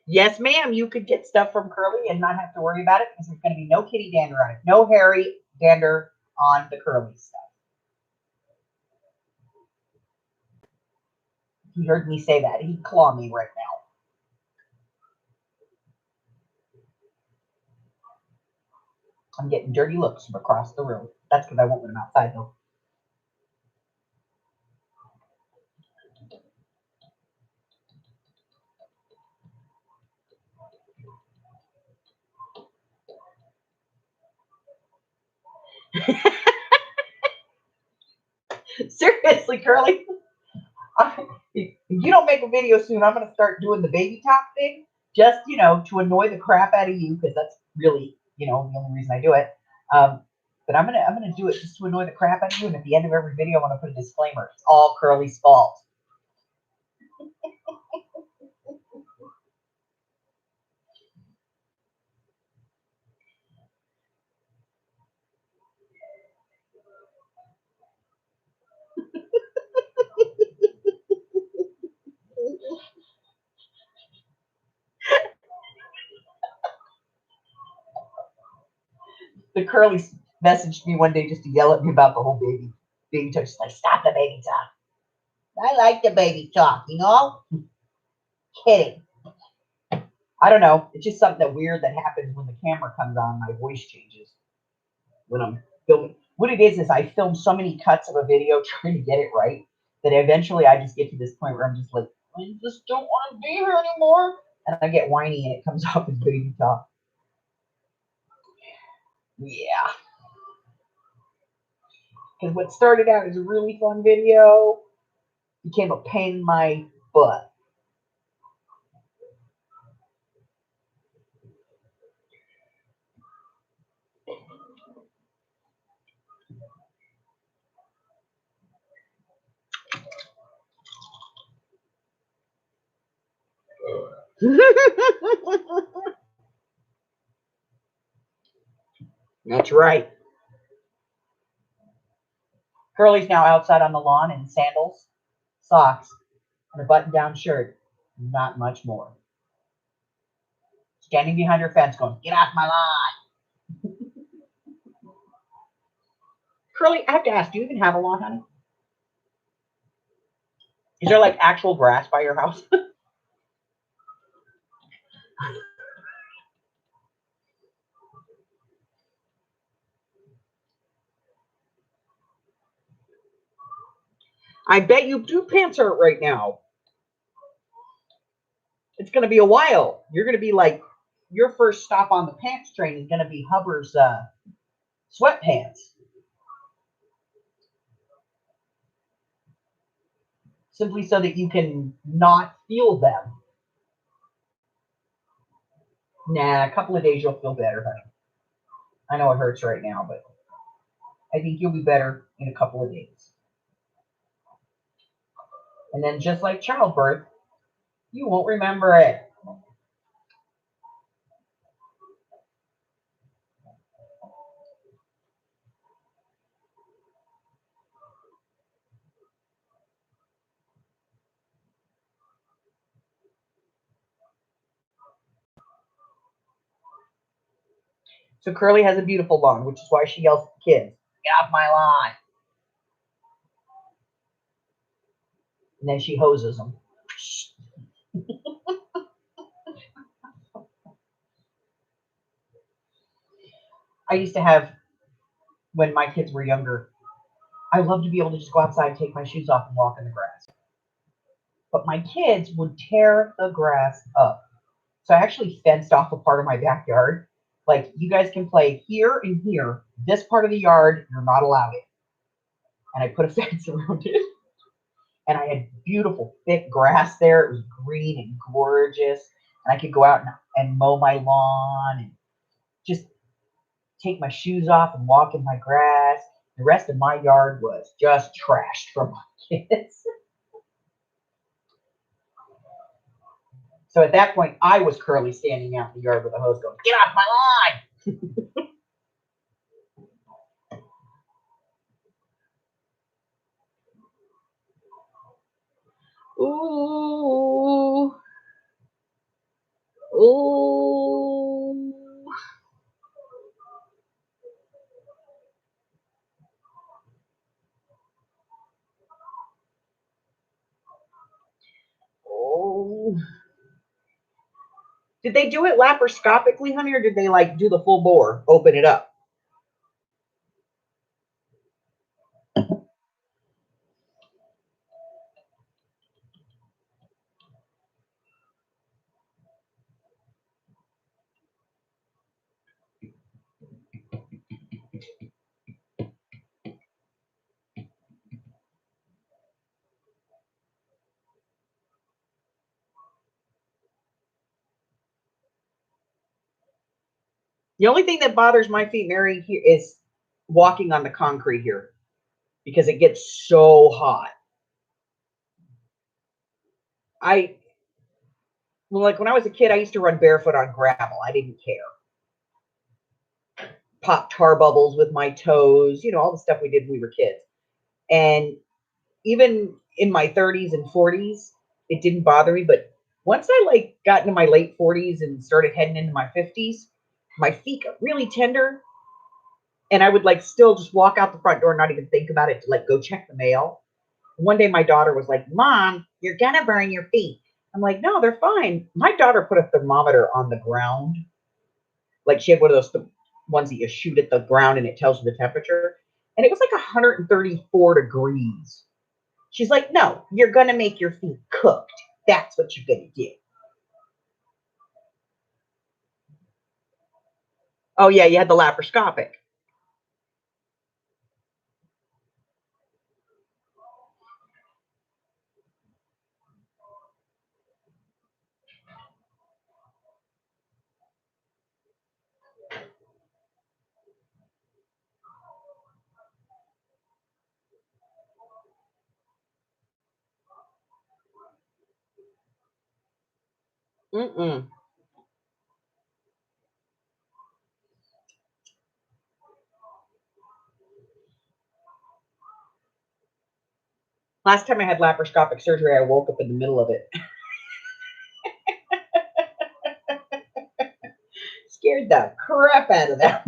Yes, ma'am, you could get stuff from Curly and not have to worry about it because there's going to be no kitty dander on it. No hairy dander on the Curly stuff. He heard me say that. He'd claw me right now. I'm getting dirty looks from across the room. That's because I won't let them outside though. Seriously, Curly. If you don't make a video soon, I'm going to start doing the baby talk thing, just, to annoy the crap out of you, because that's really, the only reason I do it. But I'm gonna do it just to annoy the crap out of you, and at the end of every video, I'm gonna put a disclaimer. It's all Curly's fault. The Curly messaged me one day just to yell at me about the whole baby talk. She's like, stop the baby talk. I like the baby talk, Kidding. I don't know. It's just something that weird that happens when the camera comes on. My voice changes when I'm filming. What it is I film so many cuts of a video trying to get it right that eventually I just get to this point where I'm just like, I just don't want to be here anymore. And I get whiny and it comes off as baby talk. Yeah. Because what started out as a really fun video became a pain in my butt. That's right. Curly's now outside on the lawn in sandals, socks, and a button-down shirt. Not much more. Standing behind her fence going, get off my lawn. Curly, I have to ask, do you even have a lawn, honey? Is there like actual grass by your house? I bet you do pants hurt right now. It's going to be a while. You're going to be like, your first stop on the pants train is going to be Hubbard's sweatpants. Simply so that you can not feel them. Nah, a couple of days you'll feel better, honey. I know it hurts right now, but I think you'll be better in a couple of days. And then just like childbirth, you won't remember it. So Curly has a beautiful lawn, which is why she yells at the kids, get off my lawn. And then she hoses them. I used to have, when my kids were younger, I loved to be able to just go outside, take my shoes off, and walk in the grass. But my kids would tear the grass up. So I actually fenced off a part of my backyard. Like, you guys can play here and here. This part of the yard, you're not allowed it. And I put a fence around it. And I had beautiful, thick grass there. It was green and gorgeous. And I could go out and mow my lawn and just take my shoes off and walk in my grass. The rest of my yard was just trashed from my kids. So at that point, I was Curly standing out in the yard with a hose going, get off my lawn! Ooh. Ooh. Oh. Did they do it laparoscopically, honey, or did they like do the full bore, open it up? The only thing that bothers my feet, Mary, here is walking on the concrete here because it gets so hot. Like when I was a kid, I used to run barefoot on gravel. I didn't care. Pop tar bubbles with my toes, all the stuff we did when we were kids. And even in my 30s and 40s, it didn't bother me. But once I got into my late 40s and started heading into my 50s, my feet got really tender. And I would still just walk out the front door and not even think about it to go check the mail. One day my daughter was like, Mom, you're going to burn your feet. I'm like, no, they're fine. My daughter put a thermometer on the ground. She had one of those ones that you shoot at the ground and it tells you the temperature. And it was 134 degrees. She's like, no, you're going to make your feet cooked. That's what you're going to do. Oh, yeah, you had the laparoscopic. Mm-mm. Last time I had laparoscopic surgery, I woke up in the middle of it. Scared the crap out of them.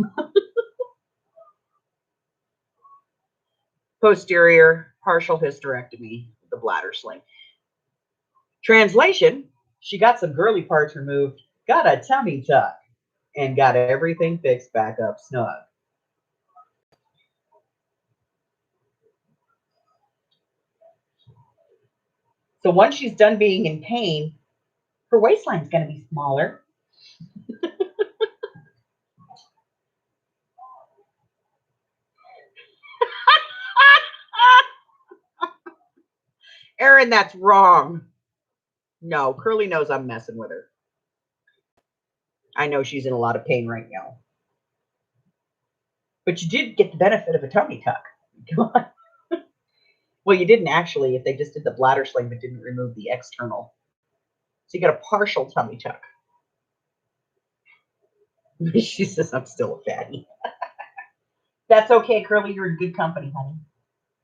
Posterior partial hysterectomy, the bladder sling. Translation, she got some girly parts removed, got a tummy tuck, and got everything fixed back up snug. So once she's done being in pain, her waistline's going to be smaller. Erin, that's wrong. No, Curly knows I'm messing with her. I know she's in a lot of pain right now. But you did get the benefit of a tummy tuck. Come on. Well, you didn't actually if they just did the bladder sling but didn't remove the external. So you got a partial tummy tuck. She says I'm still a fatty. That's okay, Curly. You're in good company, honey.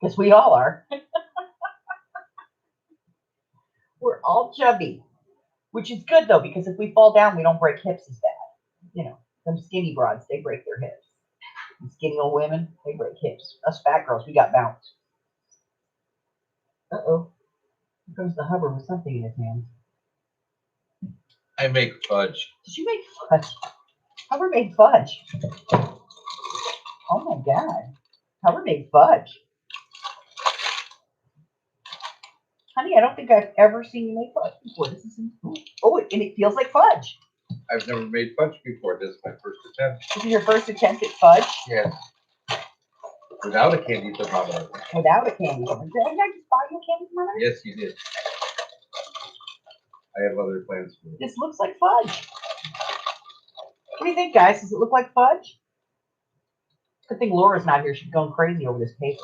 Because we all are. We're all chubby. Which is good, though, because if we fall down, we don't break hips as bad. Them skinny broads, they break their hips. And skinny old women, they break hips. Us fat girls, we got bounce. Uh-oh. Here comes the Hubbard with something in his hand. I make fudge. Did you make fudge? Hubbard made fudge. Oh, my God. Hubbard made fudge. Honey, I don't think I've ever seen you make fudge before. This is and it feels like fudge. I've never made fudge before. This is my first attempt. This is your first attempt at fudge? Yes. Without a candy thermometer. Without a candy thermometer. Did I just buy you a candy thermometer? Yes, you did. I have other plans for it. This looks like fudge. What do you think, guys? Does it look like fudge? Good thing Laura's not here. She's going crazy over this paper.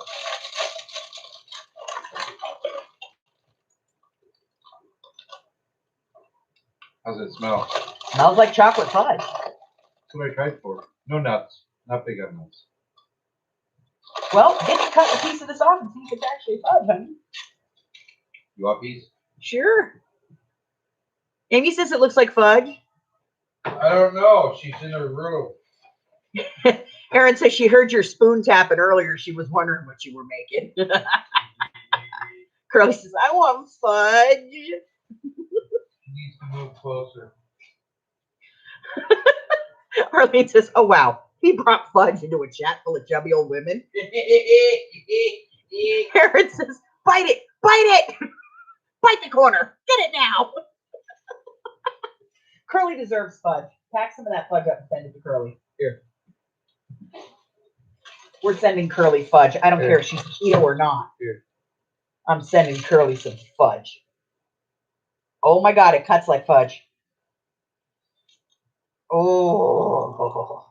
How's it smell? Smells like chocolate fudge. That's what I tried for. No nuts. Not big on nuts. Well, get to cut a piece of this off and see if it's actually fudge, honey. You want a piece? Sure. Amy says it looks like fudge. I don't know. She's in her room. Erin says she heard your spoon tapping earlier. She was wondering what you were making. Curly says, I want fudge. She needs to move closer. Arlene says, oh, wow. He brought fudge into a chat full of chubby old women. Erin says, bite it. Bite it. Bite the corner. Get it now. Curly deserves fudge. Pack some of that fudge up and send it to Curly. Here. We're sending Curly fudge. I don't care if she's keto or not. Here. I'm sending Curly some fudge. Oh my God, it cuts like fudge. Oh.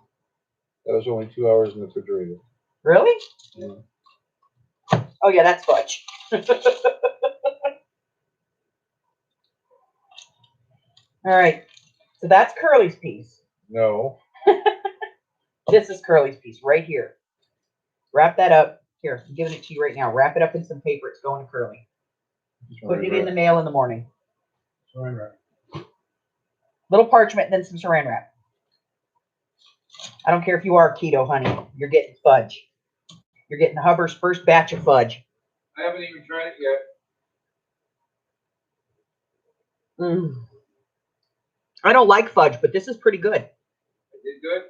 That was only 2 hours in the refrigerator. Really? Yeah. Oh yeah, that's fudge. All right. So that's Curly's piece. No. This is Curly's piece right here. Wrap that up. Here, I'm giving it to you right now. Wrap it up in some paper. It's going to Curly. Put it in the mail in the morning. Saran wrap. Little parchment and then some saran wrap. I don't care if you are keto, honey. You're getting fudge. You're getting Hubbard's first batch of fudge. I haven't even tried it yet. I don't like fudge, but this is pretty good. I did good.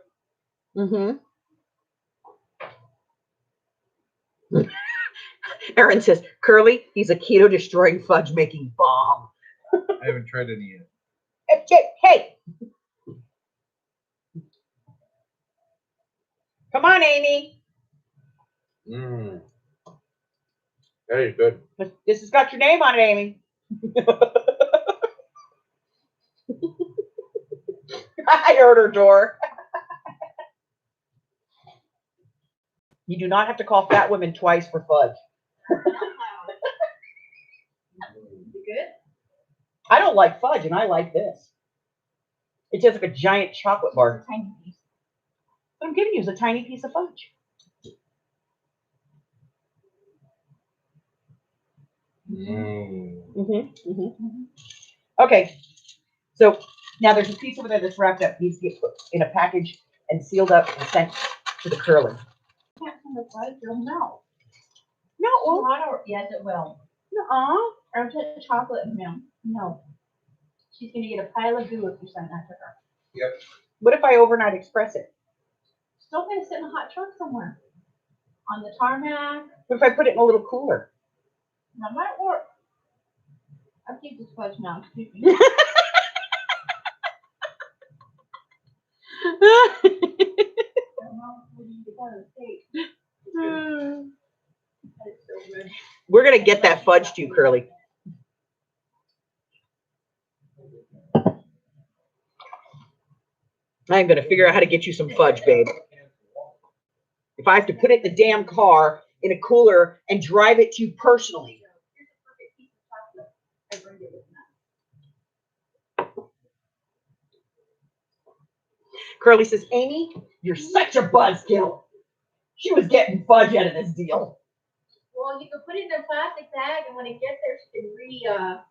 Aaron says, Curly, he's a keto destroying fudge making bomb. I haven't tried any yet. Hey. Come on, Amy. That is good. This has got your name on it, Amy. I heard her door. You do not have to call fat women twice for fudge. Good. I don't like fudge, and I like this. It's just like a giant chocolate bar. Tiny piece. What I'm giving you is a tiny piece of fudge. Okay, so now there's a piece over there that's wrapped up. Needs to get put in a package and sealed up and sent to the Curly. Can't send the fudge, it'll melt. No, it won't. Yes, it will. Nuh-uh. Or put chocolate in them. No. She's gonna get a pile of goo if you send that to her. Yep. What if I overnight express it? Still gonna sit in a hot truck somewhere. On the tarmac. What if I put it in a little cooler? That might work. I'll keep this fudge now. Excuse me. We're gonna get that fudge to you, Curly. I'm gonna figure out how to get you some fudge, babe. If I have to put it in the damn car in a cooler and drive it to you personally. Curly says, Amy, you're such a buzzkill. She was getting fudge out of this deal. Well, you can put it in a plastic bag, and when it gets there, you can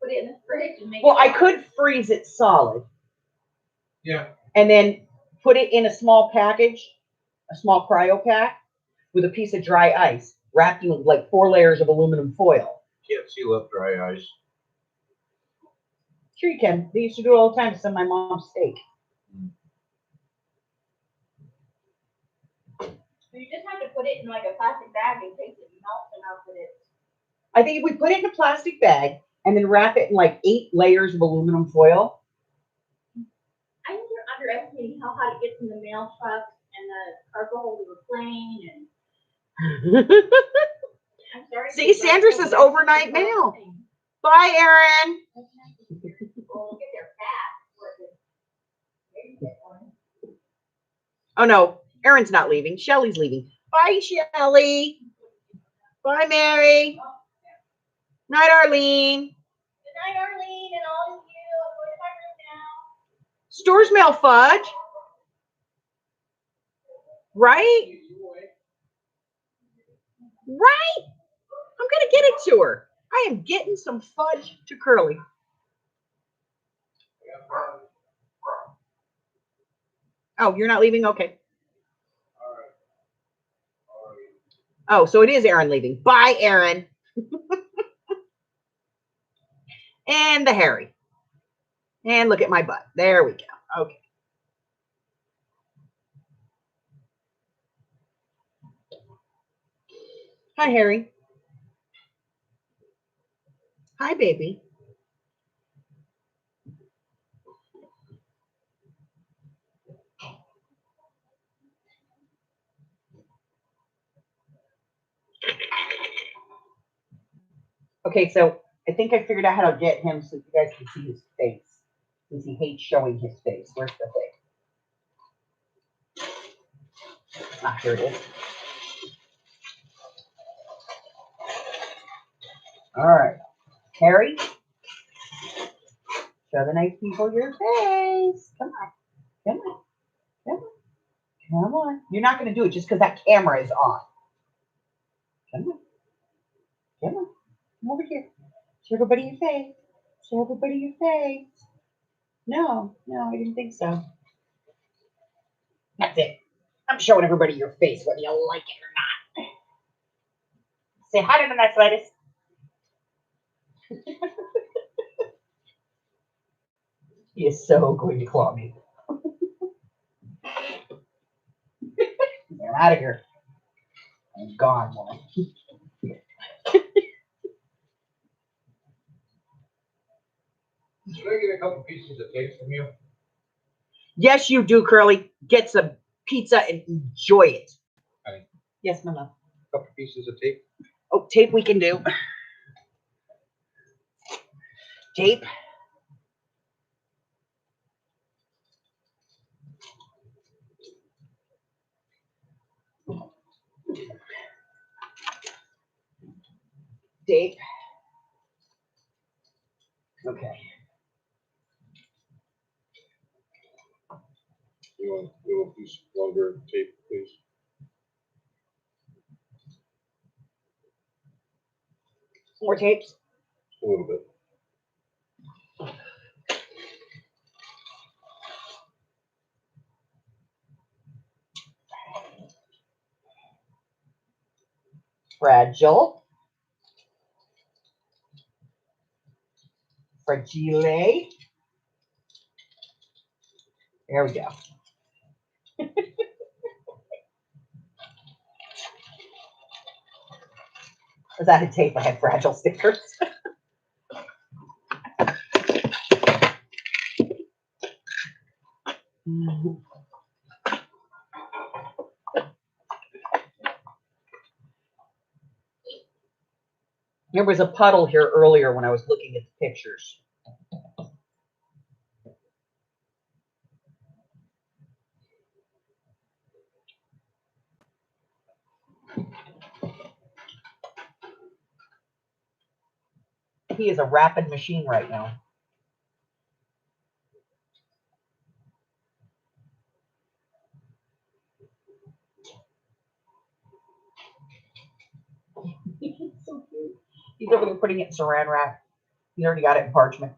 put it in the fridge and make Well, it. I could freeze it solid. Yeah. And then put it in a small package, a small cryo pack, with a piece of dry ice, wrapped in like 4 layers of aluminum foil. Can't seal up dry ice. Sure you can. They used to do it all the time to send my mom steak. So you just have to put it in like a plastic bag in case it melts enough that it's. I think if we put it in a plastic bag and then wrap it in like 8 layers of aluminum foil. I think you're underestimating how hot it gets in the mail trucks and the cargo hold of a plane and. I'm sorry. See, Sandra says overnight mail. Bye, Erin. Well, get there fast. Oh no, Erin's not leaving. Shelly's leaving. Bye, Shelly. Bye, Mary. Night, Arlene. Good night, Arlene, and all of you. I'm going to my room now. Stores mail fudge. Right? Right? I'm going to get it to her. I am getting some fudge to Curly. Oh, you're not leaving? Okay. Oh, so it is Erin leaving. Bye, Erin. And the Harry. And look at my butt. There we go. Okay. Hi, Harry. Hi, baby. Okay, so I think I figured out how to get him so you guys can see his face. Since he hates showing his face. Where's the thing? Ah, here it is. All right. Harry, show the nice people your face. Come on. Come on. Come on. Come on. You're not going to do it just because that camera is on. Come on. Come on. Come over here. Show everybody your face. Show everybody your face. No, I didn't think so. That's it. I'm showing everybody your face, whether you like it or not. Say hi to the next ladies. He is so going to claw me. Get out of here. I'm gone, woman. Should I get a couple pieces of tape from you? Yes, you do, Curly. Get some pizza and enjoy it. Honey. Yes, my love. A couple pieces of tape. Oh, tape we can do. Tape. Tape. Okay. You want a little piece longer tape, please? More tapes. A little bit. Fragile. Fragile. There we go. Was that a tape? I had fragile stickers. There was a puddle here earlier when I was looking at the pictures. He is a rapid machine right now. He's so cute. He's over there putting it in saran wrap. He's already got it in parchment.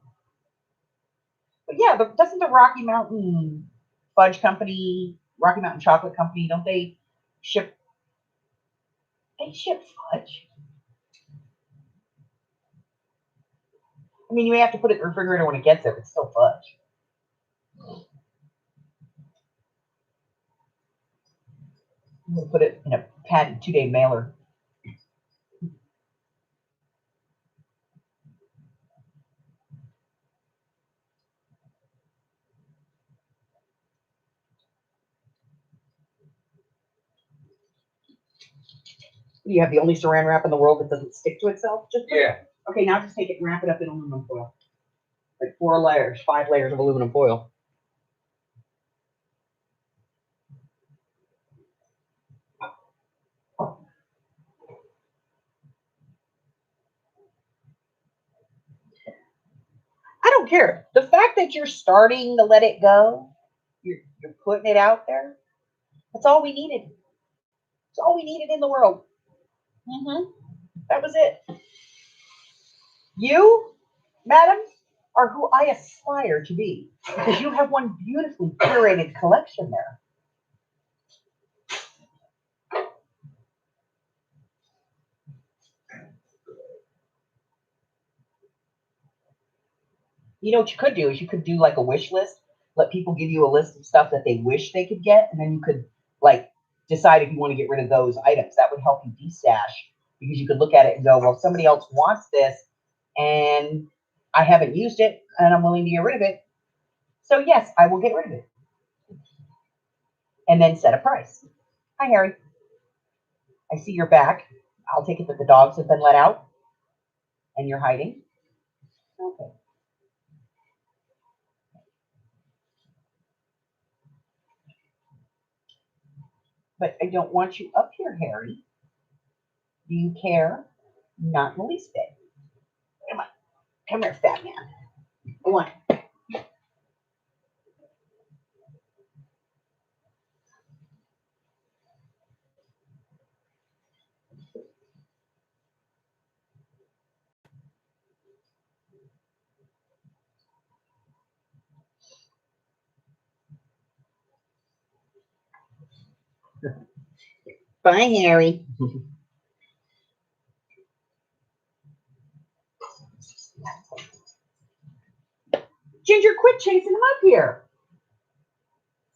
But yeah, doesn't the Rocky Mountain Fudge Company, Rocky Mountain Chocolate Company, don't they ship? They ship fudge. I mean, you may have to put it in the refrigerator when it gets there, but it's still fudge. I'm gonna put it in a padded 2-day mailer. You have the only saran wrap in the world that doesn't stick to itself. Just okay. Now just take it and wrap it up in aluminum foil, like 4 layers, 5 layers of aluminum foil. I don't care. The fact that you're starting to let it go, you're putting it out there. That's all we needed. That's all we needed in the world. That was it. You, madam, are who I aspire to be because you have one beautifully curated collection there. You know what you could do is you could do like a wish list. Let people give you a list of stuff that they wish they could get, and then you could like decide if you want to get rid of those items. That would help you destash because you could look at it and go, well, somebody else wants this, and I haven't used it, and I'm willing to get rid of it. So yes, I will get rid of it. And then set a price. Hi, Harry. I see you're back. I'll take it that the dogs have been let out and you're hiding. Okay. But I don't want you up here, Harry. Do you care? Not in the least bit. Come on. Come here, fat man. Come on. Bye, Harry. Ginger, quit chasing him up here.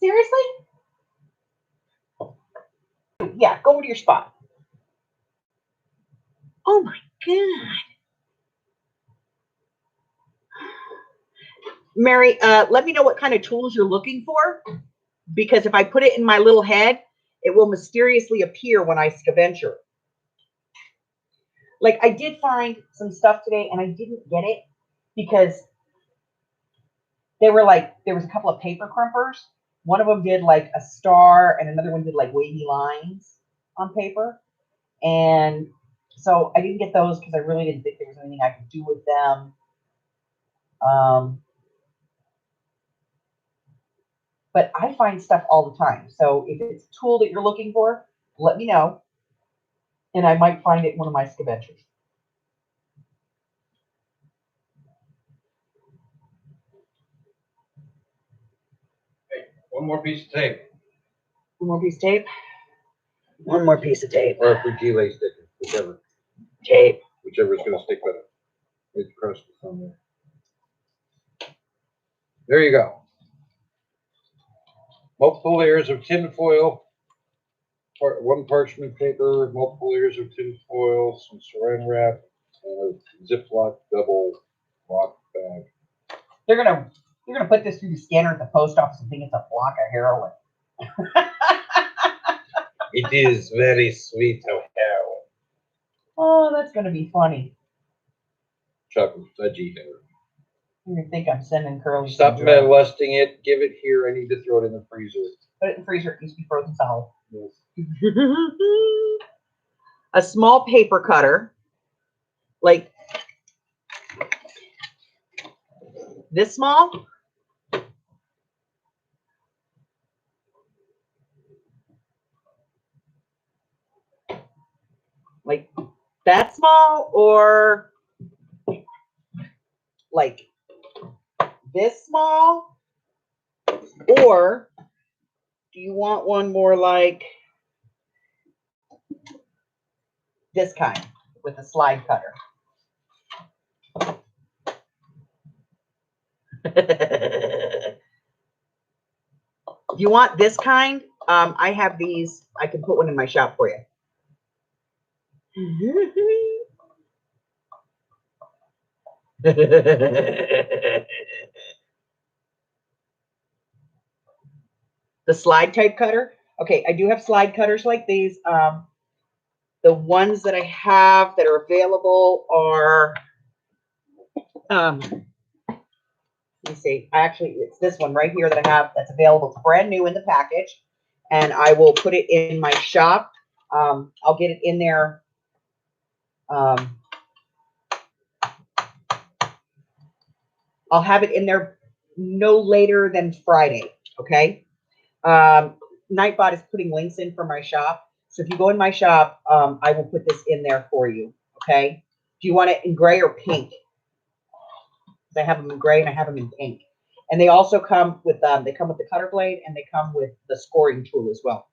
Seriously? Yeah, go over to your spot. Oh my God. Mary, let me know what kind of tools you're looking for, because if I put it in my little head, it will mysteriously appear when I scavenger. Like, I did find some stuff today and I didn't get it because they were like, there was a couple of paper crimpers. One of them did like a star and another one did like wavy lines on paper. And so I didn't get those because I really didn't think there was anything I could do with them. But I find stuff all the time. So if it's a tool that you're looking for, let me know. And I might find it in one of my scavengers. Hey, one more piece of tape. One more piece of tape. One more piece of tape. Or if we delay sticker, whichever. Tape. Whichever is going to stick better. It's crushed somewhere. There you go. Multiple layers of tin foil. One parchment paper, multiple layers of tin foil, some saran wrap, and a Ziploc double lock bag. They're gonna put this through the scanner at the post office and think it's a block of heroin. It is very sweet of heroin. Oh, that's gonna be funny. Chocolate fudgy heroin. You're gonna think I'm sending Curly. Stop molesting it. Give it here. I need to throw it in the freezer. Put it in the freezer. It needs to be frozen solid. Yes. A small paper cutter, like this small. Like that small, or like this small, or do you want one more like this kind with a slide cutter? If you want this kind, I have these. I can put one in my shop for you. The slide type cutter. Okay, I do have slide cutters like these. The ones that I have that are available are, let me see. It's this one right here that I have that's available. It's brand new in the package, and I will put it in my shop. I'll get it in there. I'll have it in there no later than Friday. Okay. Nightbot is putting links in for my shop. So if you go in my shop, I will put this in there for you. Okay. Do you want it in gray or pink? I have them in gray and I have them in pink. And they also come with the cutter blade, and they come with the scoring tool as well.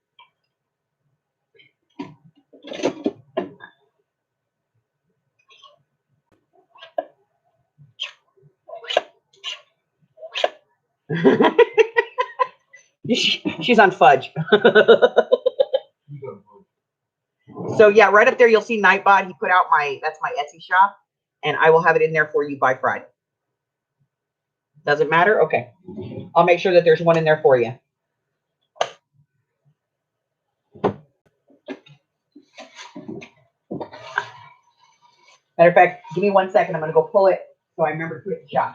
She's on fudge. So yeah, right up there you'll see Nightbot. He put out that's my Etsy shop, and I will have it in there for you by Friday. Does it matter? Okay. I'll make sure that there's one in there for you. Matter of fact, give me 1 second. I'm going to go pull it so I remember to put it in the shop.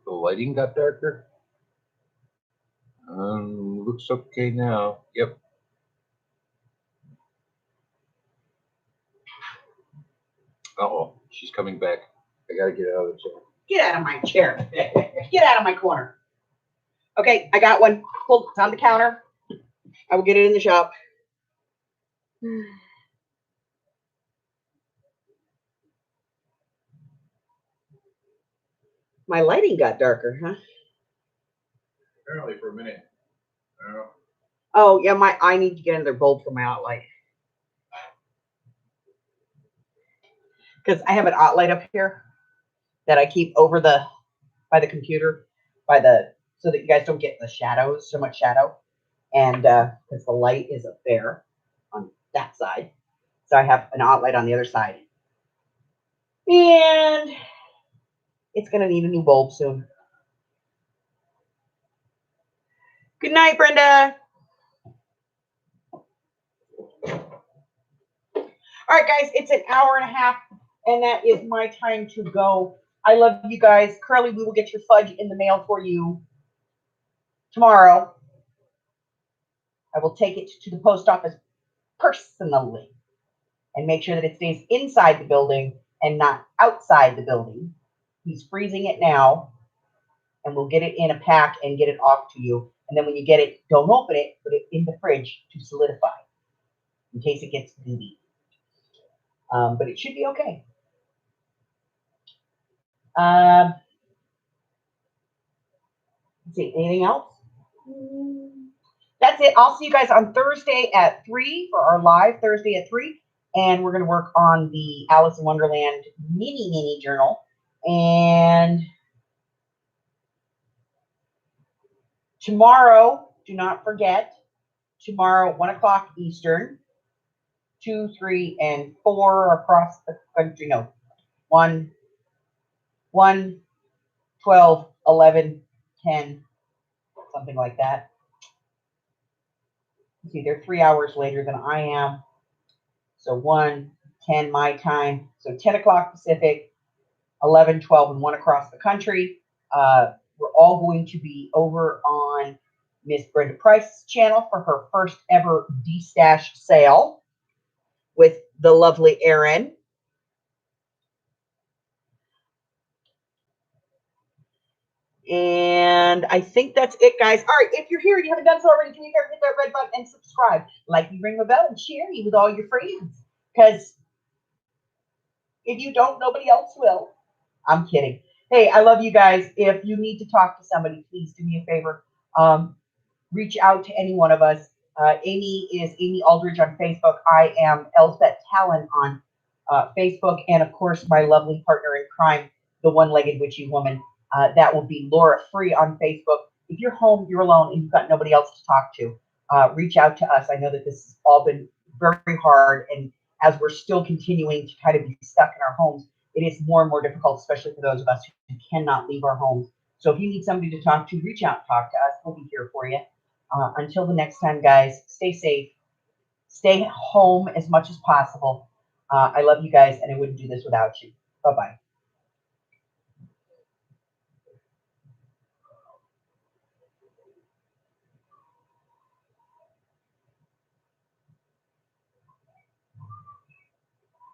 The lighting got darker. Looks okay now. Yep. Uh-oh, she's coming back. I gotta get out of the chair. Get out of my chair. Get out of my corner. Okay, I got one. Hold, it's on the counter. I will get it in the shop. My lighting got darker, huh? Apparently for a minute. I don't know. Oh, yeah, I need to get another bulb for my outlight. Because I have an outlight up here that I keep over by the computer, so that you guys don't get the shadows, so much shadow. And because the light is up there on that side. So I have an outlight on the other side. And it's going to need a new bulb soon. Good night, Brenda. All right, guys, it's an hour and a half, and that is my time to go. I love you guys. Curly, we will get your fudge in the mail for you tomorrow. I will take it to the post office personally and make sure that it stays inside the building and not outside the building. He's freezing it now, and we'll get it in a pack and get it off to you. And then when you get it, don't open it, put it in the fridge to solidify in case it gets gooey. But it should be okay. Let's see, anything else? That's it. I'll see you guys on Thursday at 3 for our live Thursday at 3. And we're going to work on the Alice in Wonderland mini journal. And tomorrow, do not forget, tomorrow, 1 o'clock Eastern, 2, 3, and 4 across the country. No, 1, 12, 11, 10, something like that. Let's see, they're 3 hours later than I am. So 1, 10 my time. So 10 o'clock Pacific, 11, 12, and 1 across the country. We're all going to be over on Miss Brenda Price's channel for her first ever D-Stash sale with the lovely Erin. And I think that's it, guys. All right, if you're here and you haven't done so already, do me a favor, hit that red button and subscribe. Like me, ring the bell, and share me with all your friends. Because if you don't, nobody else will. I'm kidding. Hey, I love you guys. If you need to talk to somebody, please do me a favor. Reach out to any one of us. Amy is Amy Aldridge on Facebook. I am Elsbeth Talon on Facebook. And, of course, my lovely partner in crime, the one-legged witchy woman. That will be Laura Free on Facebook. If you're home, you're alone, and you've got nobody else to talk to, reach out to us. I know that this has all been very hard, and as we're still continuing to kind of be stuck in our homes, it is more and more difficult, especially for those of us who cannot leave our homes. So if you need somebody to talk to, reach out and talk to us. We'll be here for you. Until the next time, guys, stay safe. Stay home as much as possible. I love you guys, and I wouldn't do this without you. Bye-bye.